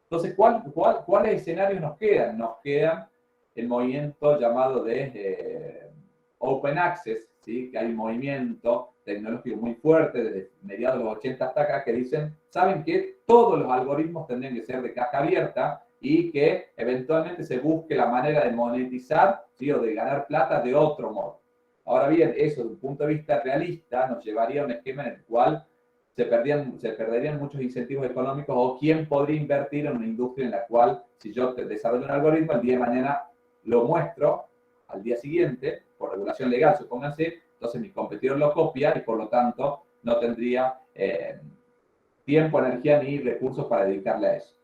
Entonces, ¿cuáles escenarios nos quedan? Nos quedan el movimiento llamado de Open Access, ¿sí? Que hay un movimiento tecnológico muy fuerte desde mediados de los 80 hasta acá que dicen, ¿saben qué? Todos los algoritmos tendrían que ser de caja abierta y que eventualmente se busque la manera de monetizar, ¿sí? O de ganar plata de otro modo. Ahora bien, eso desde un punto de vista realista nos llevaría a un esquema en el cual se perderían muchos incentivos económicos o quién podría invertir en una industria en la cual si yo desarrollo un algoritmo, el día de mañana lo muestro al día siguiente, por regulación legal, supónganse, entonces mi competidor lo copia y por lo tanto no tendría tiempo, energía ni recursos para dedicarle a eso.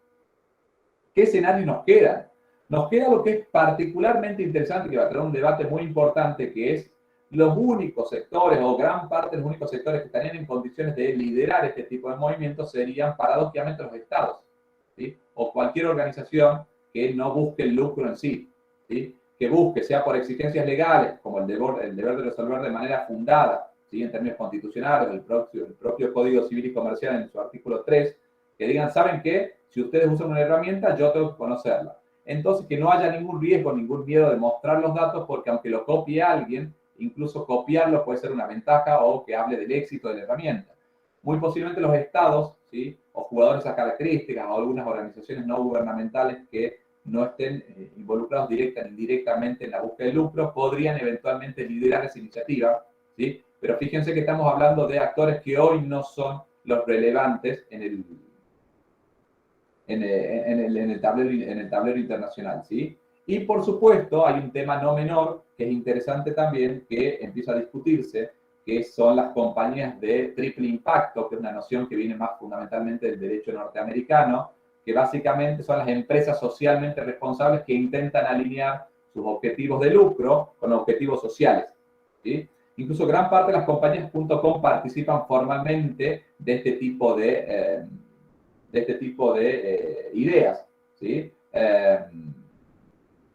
¿Qué escenarios nos quedan? Nos queda lo que es particularmente interesante, que va a tener un debate muy importante, que es los únicos sectores o gran parte de los únicos sectores que estarían en condiciones de liderar este tipo de movimientos serían paradójicamente los estados, ¿sí? O cualquier organización que no busque el lucro en sí, ¿sí? Que busque, sea por exigencias legales, como el deber de resolver de manera fundada, ¿sí? En términos constitucionales, el propio Código Civil y Comercial en su artículo 3, que digan, ¿saben qué? Si ustedes usan una herramienta, yo tengo que conocerla. Entonces, que no haya ningún riesgo, ningún miedo de mostrar los datos, porque aunque lo copie alguien, incluso copiarlo puede ser una ventaja o que hable del éxito de la herramienta. Muy posiblemente los estados, ¿sí? O jugadores a características o algunas organizaciones no gubernamentales que no estén involucrados directa ni indirectamente en la búsqueda de lucro, podrían eventualmente liderar esa iniciativa, ¿sí? Pero fíjense que estamos hablando de actores que hoy no son los relevantes en el tablero internacional, ¿sí? Y por supuesto hay un tema no menor que es interesante también, que empieza a discutirse, que son las compañías de triple impacto, que es una noción que viene más fundamentalmente del derecho norteamericano, que básicamente son las empresas socialmente responsables que intentan alinear sus objetivos de lucro con objetivos sociales, ¿sí? Incluso gran parte de las compañías .com participan formalmente de este tipo de ideas, ¿sí?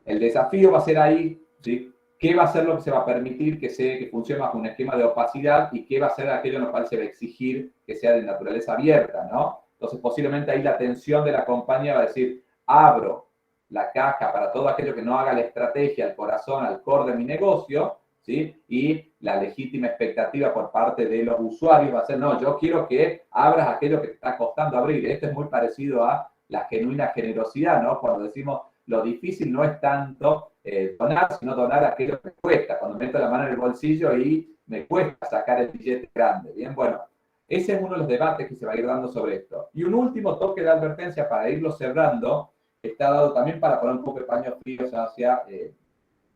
El desafío va a ser ahí, ¿sí? ¿Qué va a ser lo que se va a permitir que funcione bajo un esquema de opacidad y qué va a ser aquello en lo cual se va a exigir que sea de naturaleza abierta, ¿no? Entonces, posiblemente ahí la atención de la compañía va a decir, abro la caja para todo aquello que no haga la estrategia, el corazón, al core de mi negocio, ¿sí? Y la legítima expectativa por parte de los usuarios va a ser, no, yo quiero que abras aquello que te está costando abrir. Esto es muy parecido a la genuina generosidad, ¿no? Cuando decimos, lo difícil no es tanto donar, sino donar aquello que cuesta. Cuando meto la mano en el bolsillo y me cuesta sacar el billete grande. Bien, bueno, ese es uno de los debates que se va a ir dando sobre esto. Y un último toque de advertencia para irlo cerrando, está dado también para poner un poco de paños fríos hacia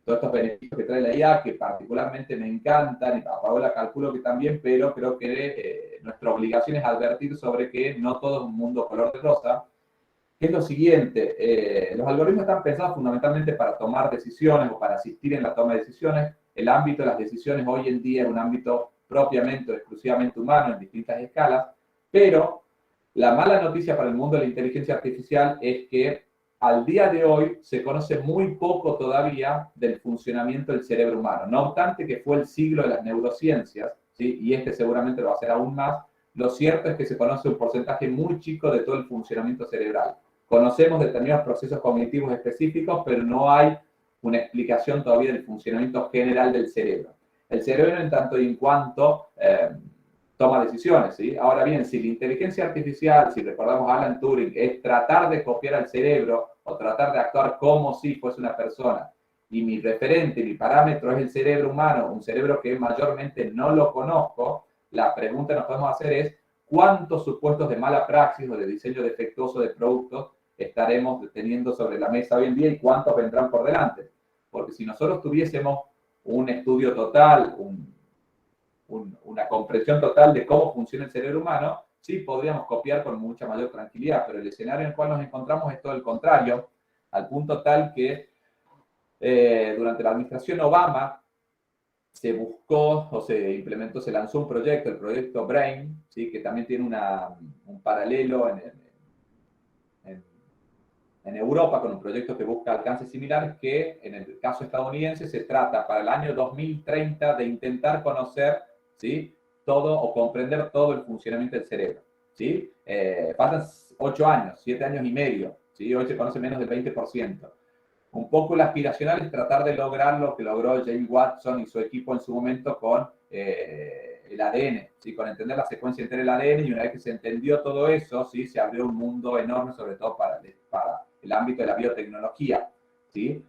todos estos beneficios que trae la IA, que particularmente me encantan, y a Paola calculo que también, pero creo que nuestra obligación es advertir sobre que no todo es un mundo color de rosa, que es lo siguiente, los algoritmos están pensados fundamentalmente para tomar decisiones o para asistir en la toma de decisiones. El ámbito de las decisiones hoy en día es un ámbito propiamente o exclusivamente humano en distintas escalas, pero la mala noticia para el mundo de la inteligencia artificial es que al día de hoy se conoce muy poco todavía del funcionamiento del cerebro humano. No obstante que fue el siglo de las neurociencias, ¿sí? Y este seguramente lo va a ser aún más, lo cierto es que se conoce un porcentaje muy chico de todo el funcionamiento cerebral. Conocemos determinados procesos cognitivos específicos, pero no hay una explicación todavía del funcionamiento general del cerebro. El cerebro, en tanto y en cuanto toma decisiones, ¿sí? Ahora bien, si la inteligencia artificial, si recordamos a Alan Turing, es tratar de copiar al cerebro o tratar de actuar como si fuese una persona, y mi referente, mi parámetro es el cerebro humano, un cerebro que mayormente no lo conozco, la pregunta que nos podemos hacer es cuántos supuestos de mala praxis o de diseño defectuoso de productos estaremos teniendo sobre la mesa hoy en día y cuántos vendrán por delante. Porque si nosotros tuviésemos un estudio total, una comprensión total de cómo funciona el cerebro humano, sí podríamos copiar con mucha mayor tranquilidad, pero el escenario en el cual nos encontramos es todo el contrario, al punto tal que durante la administración Obama se buscó o se implementó, se lanzó un proyecto, el proyecto BRAIN, ¿sí? Que también tiene un paralelo en Europa con un proyecto que busca alcances similares, que en el caso estadounidense se trata para el año 2030 de intentar conocer, ¿sí?, todo o comprender todo el funcionamiento del cerebro, ¿sí? Faltan 8 años, 7 años y medio, ¿sí? Hoy se conoce menos del 20%. Un poco la aspiracional es tratar de lograr lo que logró James Watson y su equipo en su momento con el ADN, ¿sí? Con entender la secuencia entera del ADN, y una vez que se entendió todo eso, ¿sí?, se abrió un mundo enorme, sobre todo para el ámbito de la biotecnología, ¿sí?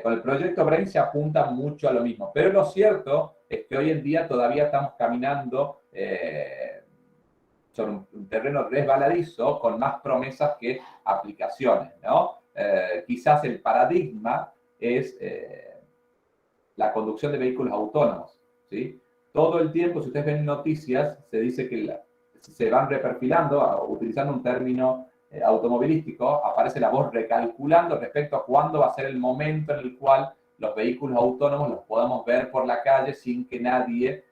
Con el proyecto BRAIN se apunta mucho a lo mismo, pero lo cierto es que hoy en día todavía estamos caminando sobre un terreno resbaladizo con más promesas que aplicaciones, ¿no? Quizás el paradigma es la conducción de vehículos autónomos, ¿sí? Todo el tiempo, si ustedes ven noticias, se dice que se van reperfilando, utilizando un término automovilístico, aparece la voz recalculando respecto a cuándo va a ser el momento en el cual los vehículos autónomos los podamos ver por la calle sin que nadie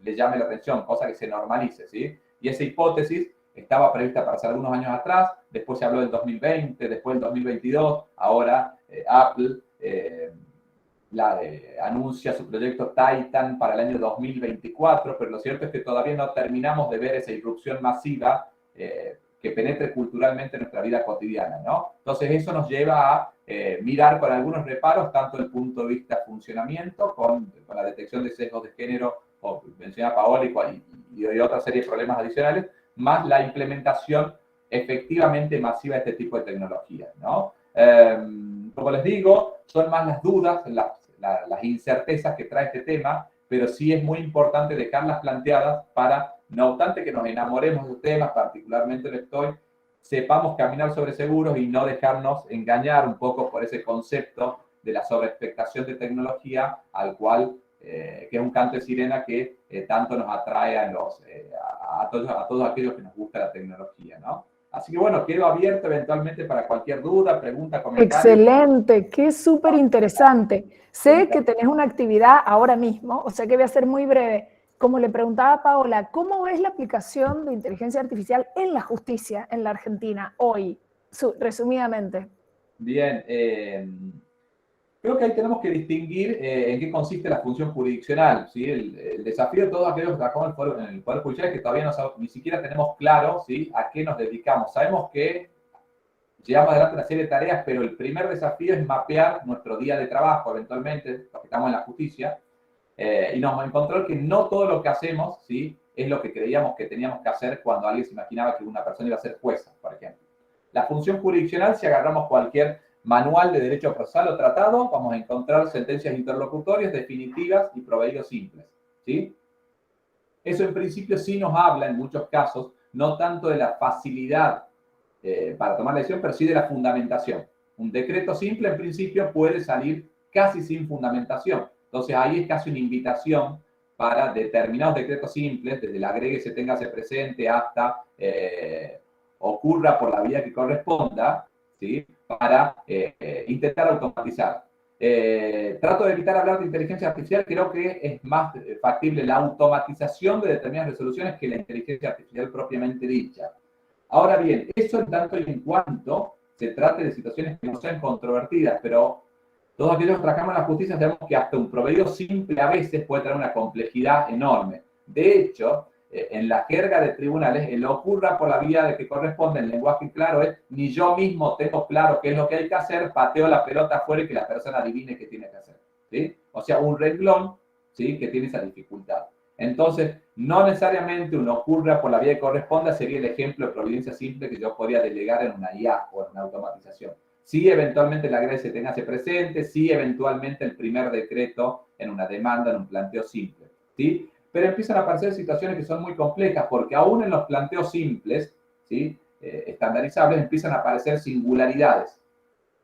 le llame la atención, cosa que se normalice, ¿sí? Y esa hipótesis estaba prevista para hacer algunos años atrás, después se habló del 2020, después del 2022, ahora Apple anuncia su proyecto Titan para el año 2024, pero lo cierto es que todavía no terminamos de ver esa irrupción masiva que penetre culturalmente en nuestra vida cotidiana, ¿no? Entonces eso nos lleva a mirar con algunos reparos, tanto desde el punto de vista funcionamiento, con la detección de sesgos de género, o menciona Paola, y otra serie de problemas adicionales, más la implementación efectivamente masiva de este tipo de tecnologías, ¿no? Como les digo, son más las dudas, las incertezas que trae este tema, pero sí es muy importante dejarlas planteadas para, no obstante que nos enamoremos de los temas, particularmente lo estoy, sepamos caminar sobre seguros y no dejarnos engañar un poco por ese concepto de la sobreexpectación de tecnología, al cual, que es un canto de sirena que tanto nos atrae a todos aquellos que nos gusta la tecnología, ¿no? Así que bueno, quedo abierto eventualmente para cualquier duda, pregunta, comentario. Excelente, qué súper interesante. Sé que tenés una actividad ahora mismo, o sea que voy a ser muy breve. Como le preguntaba a Paola, ¿cómo es la aplicación de inteligencia artificial en la justicia en la Argentina hoy? Resumidamente. Bien, creo que ahí tenemos que distinguir en qué consiste la función jurisdiccional, ¿sí? El desafío de todos aquellos que trabajamos en el Poder Judicial es que todavía ni siquiera tenemos claro, ¿sí?, a qué nos dedicamos. Sabemos que llevamos adelante una serie de tareas, pero el primer desafío es mapear nuestro día de trabajo, eventualmente, los que estamos en la justicia, y nos encontró que no todo lo que hacemos, ¿sí?, es lo que creíamos que teníamos que hacer cuando alguien se imaginaba que una persona iba a ser jueza, por ejemplo. La función jurisdiccional, si agarramos cualquier manual de derecho procesal o tratado, vamos a encontrar sentencias interlocutorias, definitivas y proveedidos simples, ¿sí? Eso en principio sí nos habla, en muchos casos, no tanto de la facilidad para tomar la decisión, pero sí de la fundamentación. Un decreto simple, en principio, puede salir casi sin fundamentación. Entonces, ahí es casi una invitación para determinados decretos simples, desde el agréguese, téngase presente, hasta ocurra por la vía que corresponda, ¿sí?, para intentar automatizar. Trato de evitar hablar de inteligencia artificial, creo que es más factible la automatización de determinadas resoluciones que la inteligencia artificial propiamente dicha. Ahora bien, eso en tanto y en cuanto se trate de situaciones que no sean controvertidas, pero todos aquellos que trabajamos en la justicia sabemos que hasta un proveído simple a veces puede tener una complejidad enorme. De hecho, en la jerga de tribunales, el ocurra por la vía de que corresponde, el lenguaje claro es, ni yo mismo tengo claro qué es lo que hay que hacer, pateo la pelota afuera y que la persona adivine qué tiene que hacer, ¿sí? O sea, un renglón, ¿sí?, que tiene esa dificultad. Entonces, no necesariamente uno ocurra por la vía que corresponda, sería el ejemplo de providencia simple que yo podría delegar en una IA o en una automatización. Sí, eventualmente la Grecia tenga presente, sí, eventualmente el primer decreto en una demanda, en un planteo simple, ¿sí? Pero empiezan a aparecer situaciones que son muy complejas, porque aún en los planteos simples, ¿sí? Estandarizables, empiezan a aparecer singularidades.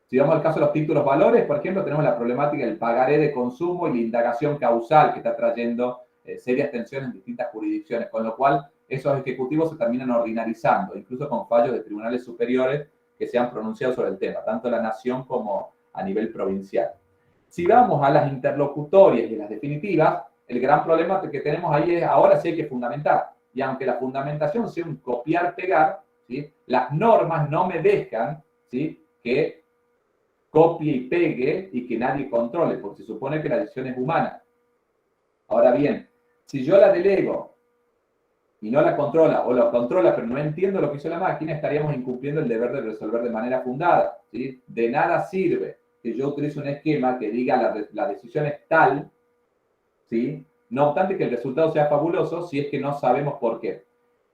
Si vamos al caso de los títulos valores, por ejemplo, tenemos la problemática del pagaré de consumo y la indagación causal que está trayendo serias tensiones en distintas jurisdicciones, con lo cual esos ejecutivos se terminan ordinarizando, incluso con fallos de tribunales superiores que se han pronunciado sobre el tema, tanto la nación como a nivel provincial. Si vamos a las interlocutorias y las definitivas, el gran problema que tenemos ahí es ahora sí hay que fundamentar. Y aunque la fundamentación sea un copiar-pegar, ¿sí? Las normas no me dejan, ¿sí? Que copie y pegue y que nadie controle, porque se supone que la decisión es humana. Ahora bien, si yo la delego y no la controla, o la controla pero no entiendo lo que hizo la máquina, estaríamos incumpliendo el deber de resolver de manera fundada, ¿sí? De nada sirve que yo utilice un esquema que diga la decisión es tal, ¿sí? No obstante que el resultado sea fabuloso si es que no sabemos por qué.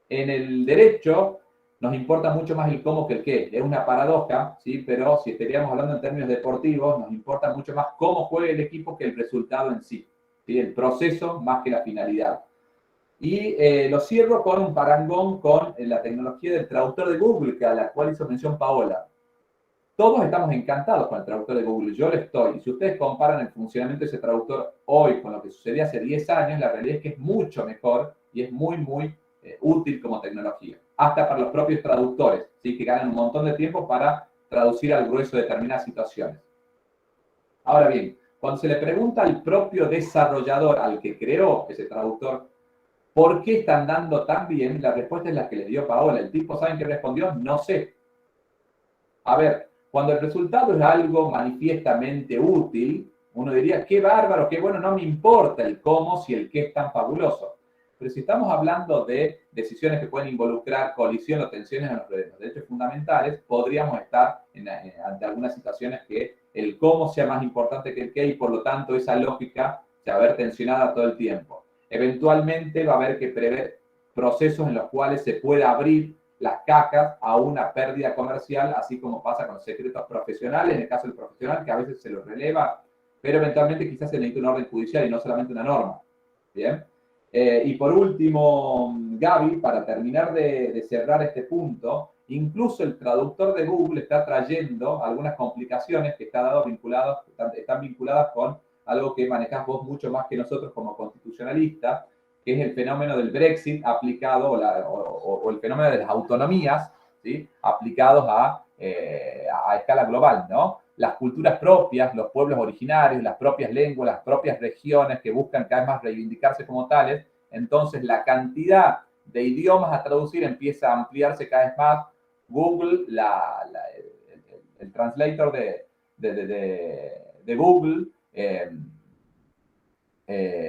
En el derecho nos importa mucho más el cómo que el qué. Es una paradoja, ¿sí? Pero si estaríamos hablando en términos deportivos, nos importa mucho más cómo juega el equipo que el resultado en sí, ¿sí? El proceso más que la finalidad. Y lo cierro con un parangón con la tecnología del traductor de Google, a la cual hizo mención Paola. Todos estamos encantados con el traductor de Google, yo lo estoy. Y si ustedes comparan el funcionamiento de ese traductor hoy con lo que sucedía hace 10 años, la realidad es que es mucho mejor y es muy, muy útil como tecnología. Hasta para los propios traductores, ¿sí? Que ganan un montón de tiempo para traducir al grueso de determinadas situaciones. Ahora bien, cuando se le pregunta al propio desarrollador, al que creó ese traductor, ¿por qué están dando tan bien? La respuesta es la que le dio Paola. El tipo, ¿saben qué respondió? No sé. A ver, cuando el resultado es algo manifiestamente útil, uno diría, qué bárbaro, qué bueno, no me importa el cómo si el qué es tan fabuloso. Pero si estamos hablando de decisiones que pueden involucrar colisión o tensiones en los derechos fundamentales, podríamos estar ante algunas situaciones que el cómo sea más importante que el qué y por lo tanto esa lógica se va a ver tensionada todo el tiempo. Eventualmente va a haber que prever procesos en los cuales se pueda abrir las cajas a una pérdida comercial, así como pasa con los secretos profesionales, en el caso del profesional, que a veces se los releva, pero eventualmente quizás se necesita un orden judicial y no solamente una norma. ¿Bien? Y por último, Gaby, para terminar de cerrar este punto, incluso el traductor de Google está trayendo algunas complicaciones que están vinculadas con algo que manejás vos mucho más que nosotros como constitucionalistas, que es el fenómeno del Brexit aplicado, o el fenómeno de las autonomías, ¿sí? Aplicados a escala global, ¿no? Las culturas propias, los pueblos originarios, las propias lenguas, las propias regiones que buscan cada vez más reivindicarse como tales, entonces la cantidad de idiomas a traducir empieza a ampliarse cada vez más. Google, el translator de Google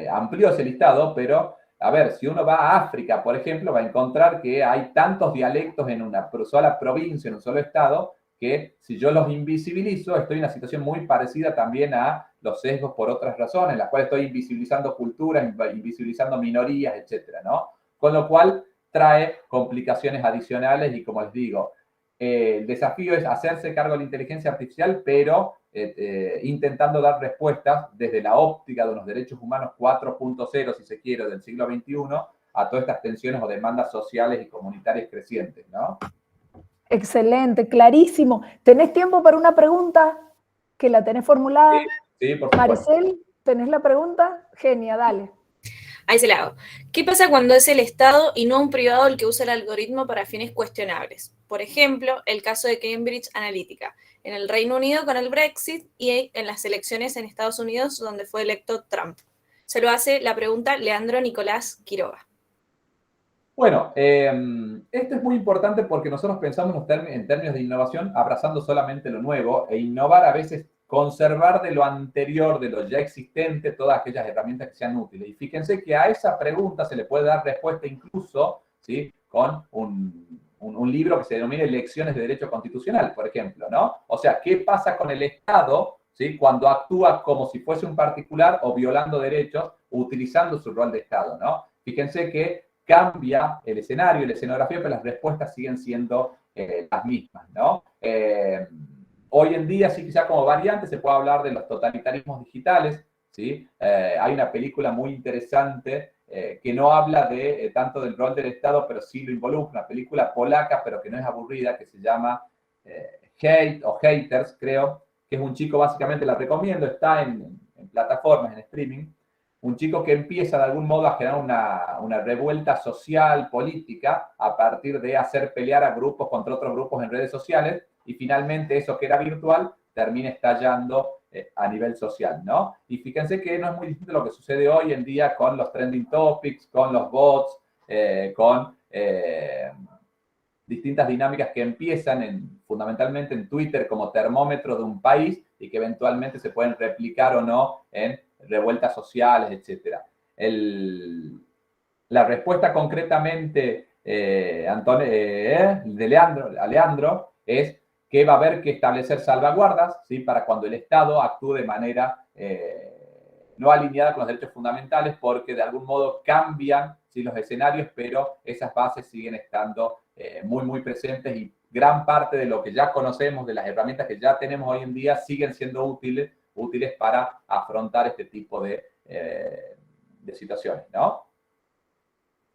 amplió ese listado, pero a ver, si uno va a África, por ejemplo, va a encontrar que hay tantos dialectos en una sola provincia, en un solo estado, que si yo los invisibilizo, estoy en una situación muy parecida también a los sesgos por otras razones, en las cuales estoy invisibilizando culturas, invisibilizando minorías, etcétera, ¿no? Con lo cual trae complicaciones adicionales y, como les digo, el desafío es hacerse cargo de la inteligencia artificial, pero intentando dar respuestas desde la óptica de unos derechos humanos 4.0, si se quiere, del siglo XXI, a todas estas tensiones o demandas sociales y comunitarias crecientes, ¿no? Excelente, clarísimo. ¿Tenés tiempo para una pregunta que la tenés formulada? Sí, por supuesto. Maricel, ¿tenés la pregunta? Genia, dale. Ahí se la hago. ¿Qué pasa cuando es el Estado y no un privado el que usa el algoritmo para fines cuestionables? Por ejemplo, el caso de Cambridge Analytica, en el Reino Unido con el Brexit y en las elecciones en Estados Unidos donde fue electo Trump. Se lo hace la pregunta Leandro Nicolás Quiroga. Bueno, esto es muy importante porque nosotros pensamos en términos de innovación abrazando solamente lo nuevo e innovar a veces conservar de lo anterior, de lo ya existente, todas aquellas herramientas que sean útiles. Y fíjense que a esa pregunta se le puede dar respuesta incluso, ¿sí? Con un libro que se denomina Lecciones de Derecho Constitucional, por ejemplo, ¿no? O sea, ¿qué pasa con el Estado, ¿sí? Cuando actúa como si fuese un particular o violando derechos utilizando su rol de Estado, ¿no? Fíjense que cambia el escenario, la escenografía, pero las respuestas siguen siendo las mismas, ¿no? Hoy en día, sí, quizá como variante, se puede hablar de los totalitarismos digitales, ¿sí? Hay una película muy interesante que no habla de tanto del rol del Estado, pero sí lo involucra, una película polaca, pero que no es aburrida, que se llama Hate o Haters, creo, que es un chico, básicamente la recomiendo, está en plataformas, en streaming, un chico que empieza de algún modo a generar una revuelta social, política, a partir de hacer pelear a grupos contra otros grupos en redes sociales, y finalmente eso que era virtual termina estallando a nivel social, ¿no? Y fíjense que no es muy distinto a lo que sucede hoy en día con los trending topics, con los bots, con distintas dinámicas que empiezan fundamentalmente en Twitter como termómetro de un país y que eventualmente se pueden replicar o no en revueltas sociales, etc. La respuesta concretamente de Leandro es que va a haber que establecer salvaguardas, ¿sí? Para cuando el Estado actúe de manera no alineada con los derechos fundamentales, porque de algún modo cambian, ¿sí? Los escenarios, pero esas bases siguen estando muy, muy presentes, y gran parte de lo que ya conocemos, de las herramientas que ya tenemos hoy en día, siguen siendo útiles para afrontar este tipo de situaciones, ¿no?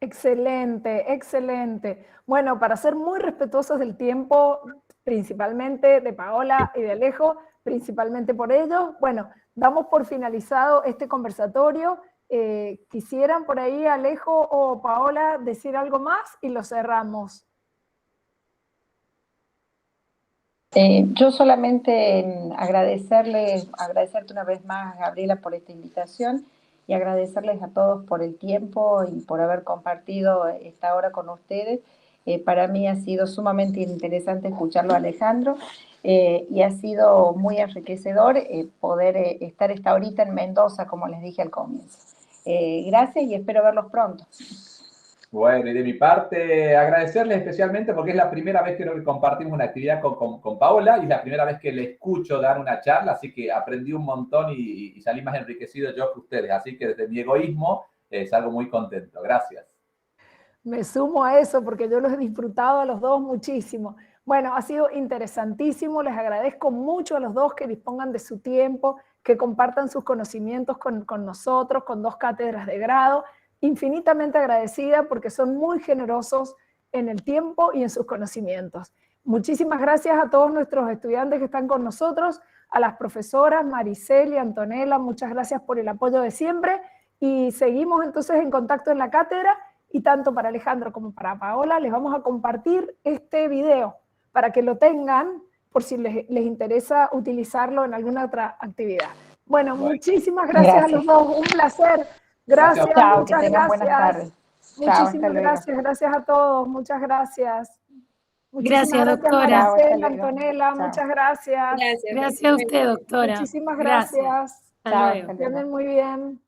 Excelente, excelente. Bueno, para ser muy respetuosos del tiempo, principalmente de Paola y de Alejo, principalmente por ellos, bueno, damos por finalizado este conversatorio. ¿Quisieran por ahí, Alejo o Paola, decir algo más y lo cerramos? Yo solamente agradecerte una vez más, Gabriela, por esta invitación, y agradecerles a todos por el tiempo y por haber compartido esta hora con ustedes. Para mí ha sido sumamente interesante escucharlo, Alejandro, y ha sido muy enriquecedor poder estar esta horita en Mendoza, como les dije al comienzo. Gracias y espero verlos pronto. Bueno, y de mi parte, agradecerles especialmente porque es la primera vez que compartimos una actividad con Paola, y es la primera vez que le escucho dar una charla, así que aprendí un montón y salí más enriquecido yo que ustedes. Así que desde mi egoísmo salgo muy contento. Gracias. Me sumo a eso porque yo los he disfrutado a los dos muchísimo. Bueno, ha sido interesantísimo. Les agradezco mucho a los dos que dispongan de su tiempo, que compartan sus conocimientos con nosotros, con 2 cátedras de grado. Infinitamente agradecida porque son muy generosos en el tiempo y en sus conocimientos. Muchísimas gracias a todos nuestros estudiantes que están con nosotros, a las profesoras Maricel y Antonella, muchas gracias por el apoyo de siempre, y seguimos entonces en contacto en la cátedra, y tanto para Alejandro como para Paola les vamos a compartir este video para que lo tengan por si les interesa utilizarlo en alguna otra actividad. Bueno, muchísimas gracias a los dos, un placer. Gracias, Chao, muchas que tengan gracias. buenas tardes. Muchísimas gracias, gracias a todos, muchas gracias. Gracias, Maricel, doctora. Chao, Antonella, chao. muchas gracias. Gracias a usted, doctora. Muchísimas gracias. Hasta luego. Que anden muy bien.